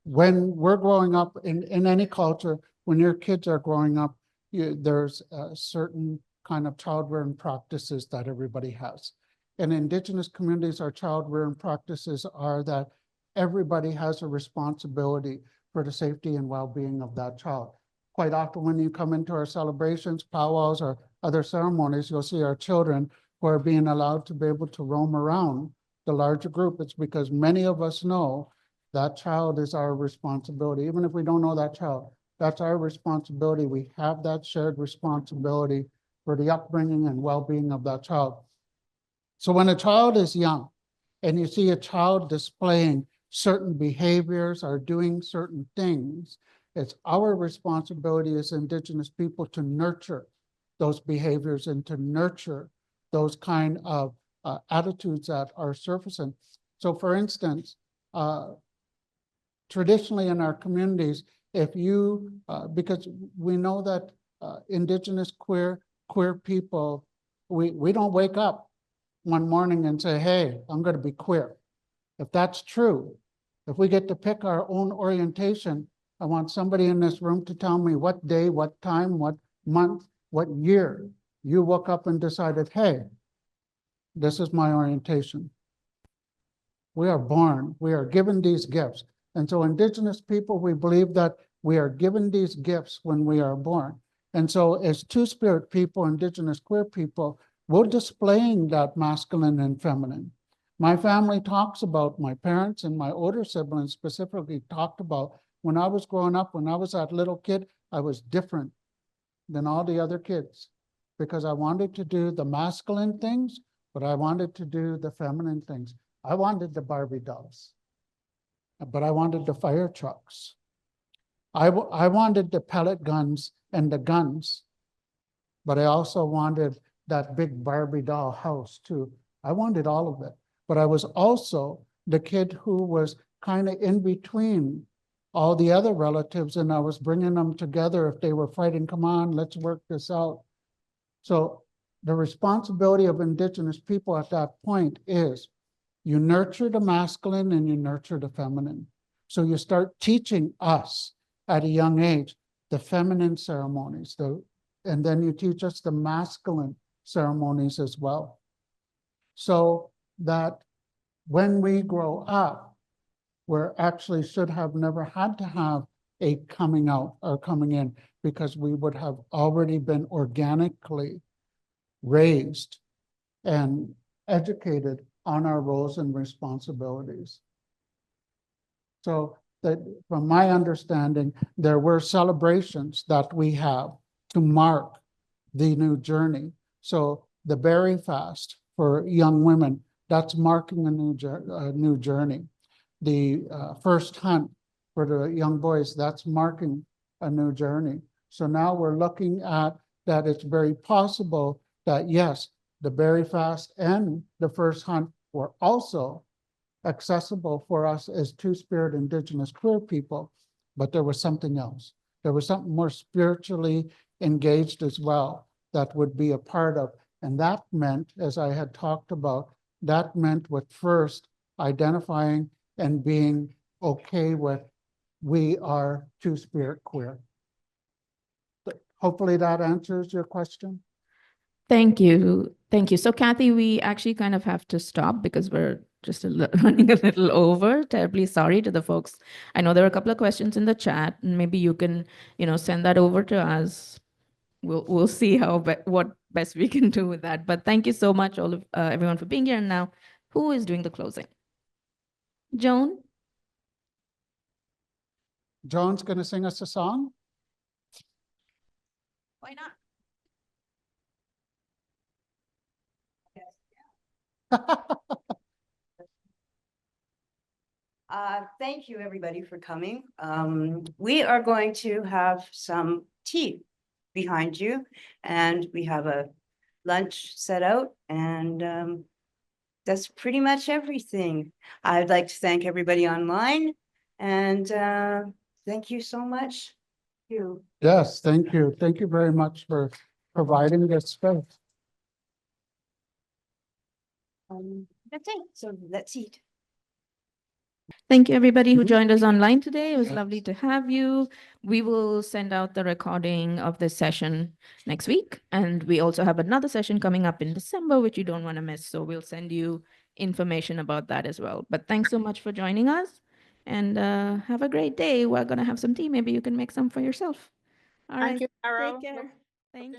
when we're growing up in any culture, when your kids are growing up, there's a certain kind of child rearing practices that everybody has. In Indigenous communities, our child rearing practices are that everybody has a responsibility for the safety and well-being of that child. Quite often when you come into our celebrations, powwows, or other ceremonies, you'll see our children who are being allowed to be able to roam around the larger group. It's because many of us know that child is our responsibility. Even if we don't know that child, that's our responsibility. We have that shared responsibility for the upbringing and well-being of that child. So when a child is young and you see a child displaying certain behaviors or doing certain things, it's our responsibility as Indigenous people to nurture those behaviors and to nurture those kind of attitudes that are surfacing. So for instance, traditionally in our communities, if you, because we know that Indigenous queer people, we don't wake up one morning and say, hey, I'm going to be queer. If that's true, if we get to pick our own orientation, I want somebody in this room to tell me what day, what time, what month, what year you woke up and decided, hey, this is my orientation. We are born, we are given these gifts. And so Indigenous people, we believe that we are given these gifts when we are born. And so as Two-Spirit people, Indigenous queer people, we're displaying that masculine and feminine. My family talks about, my parents and my older siblings specifically talked about, when I was growing up, when I was that little kid, I was different than all the other kids because I wanted to do the masculine things, but I wanted to do the feminine things. I wanted the Barbie dolls, but I wanted the fire trucks. I wanted the pellet guns and the guns, but I also wanted that big Barbie doll house too. I wanted all of it, but I was also the kid who was kind of in between all the other relatives, and I was bringing them together. If they were fighting, come on, let's work this out. So the responsibility of Indigenous people at that point is you nurture the masculine and you nurture the feminine. So you start teaching us at a young age the feminine ceremonies, and then you teach us the masculine ceremonies as well. So that when we grow up, we actually should have never had to have a coming out or coming in, because we would have already been organically raised and educated on our roles and responsibilities. So that from my understanding, there were celebrations that we have to mark the new journey. So the berry fast for young women, that's marking a new journey. The first hunt for the young boys, that's marking a new journey. So now we're looking at that it's very possible that yes, the berry fast and the first hunt were also accessible for us as Two-Spirit Indigenous queer people, but there was something else. There was something more spiritually engaged as well that would be a part of. And that meant, as I had talked about, that meant with first identifying and being okay with we are Two-Spirit queer. But hopefully that answers your question. Thank you. Thank you. So Kathy, we actually kind of have to stop because we're just running a little over. Terribly sorry to the folks. I know there are a couple of questions in the chat, and maybe you can, send that over to us. We'll see what best we can do with that. But thank you so much, all of everyone, for being here. And now, who is doing the closing? Joan? Joan's going to sing us a song. Why not? Thank you, everybody, for coming. We are going to have some tea behind you, and we have a lunch set out, and that's pretty much everything. I'd like to thank everybody online, and thank you so much. Thank you. Yes, thank you. Thank you very much for providing this space. That's it. So let's eat. Thank you, everybody who joined us online today. It was lovely to have you. We will send out the recording of this session next week. And we also have another session coming up in December, which you don't want to miss. So we'll send you information about that as well. But thanks so much for joining us. And have a great day. We're going to have some tea. Maybe you can make some for yourself. All right. Thank you, Caro. Take care. Thank you.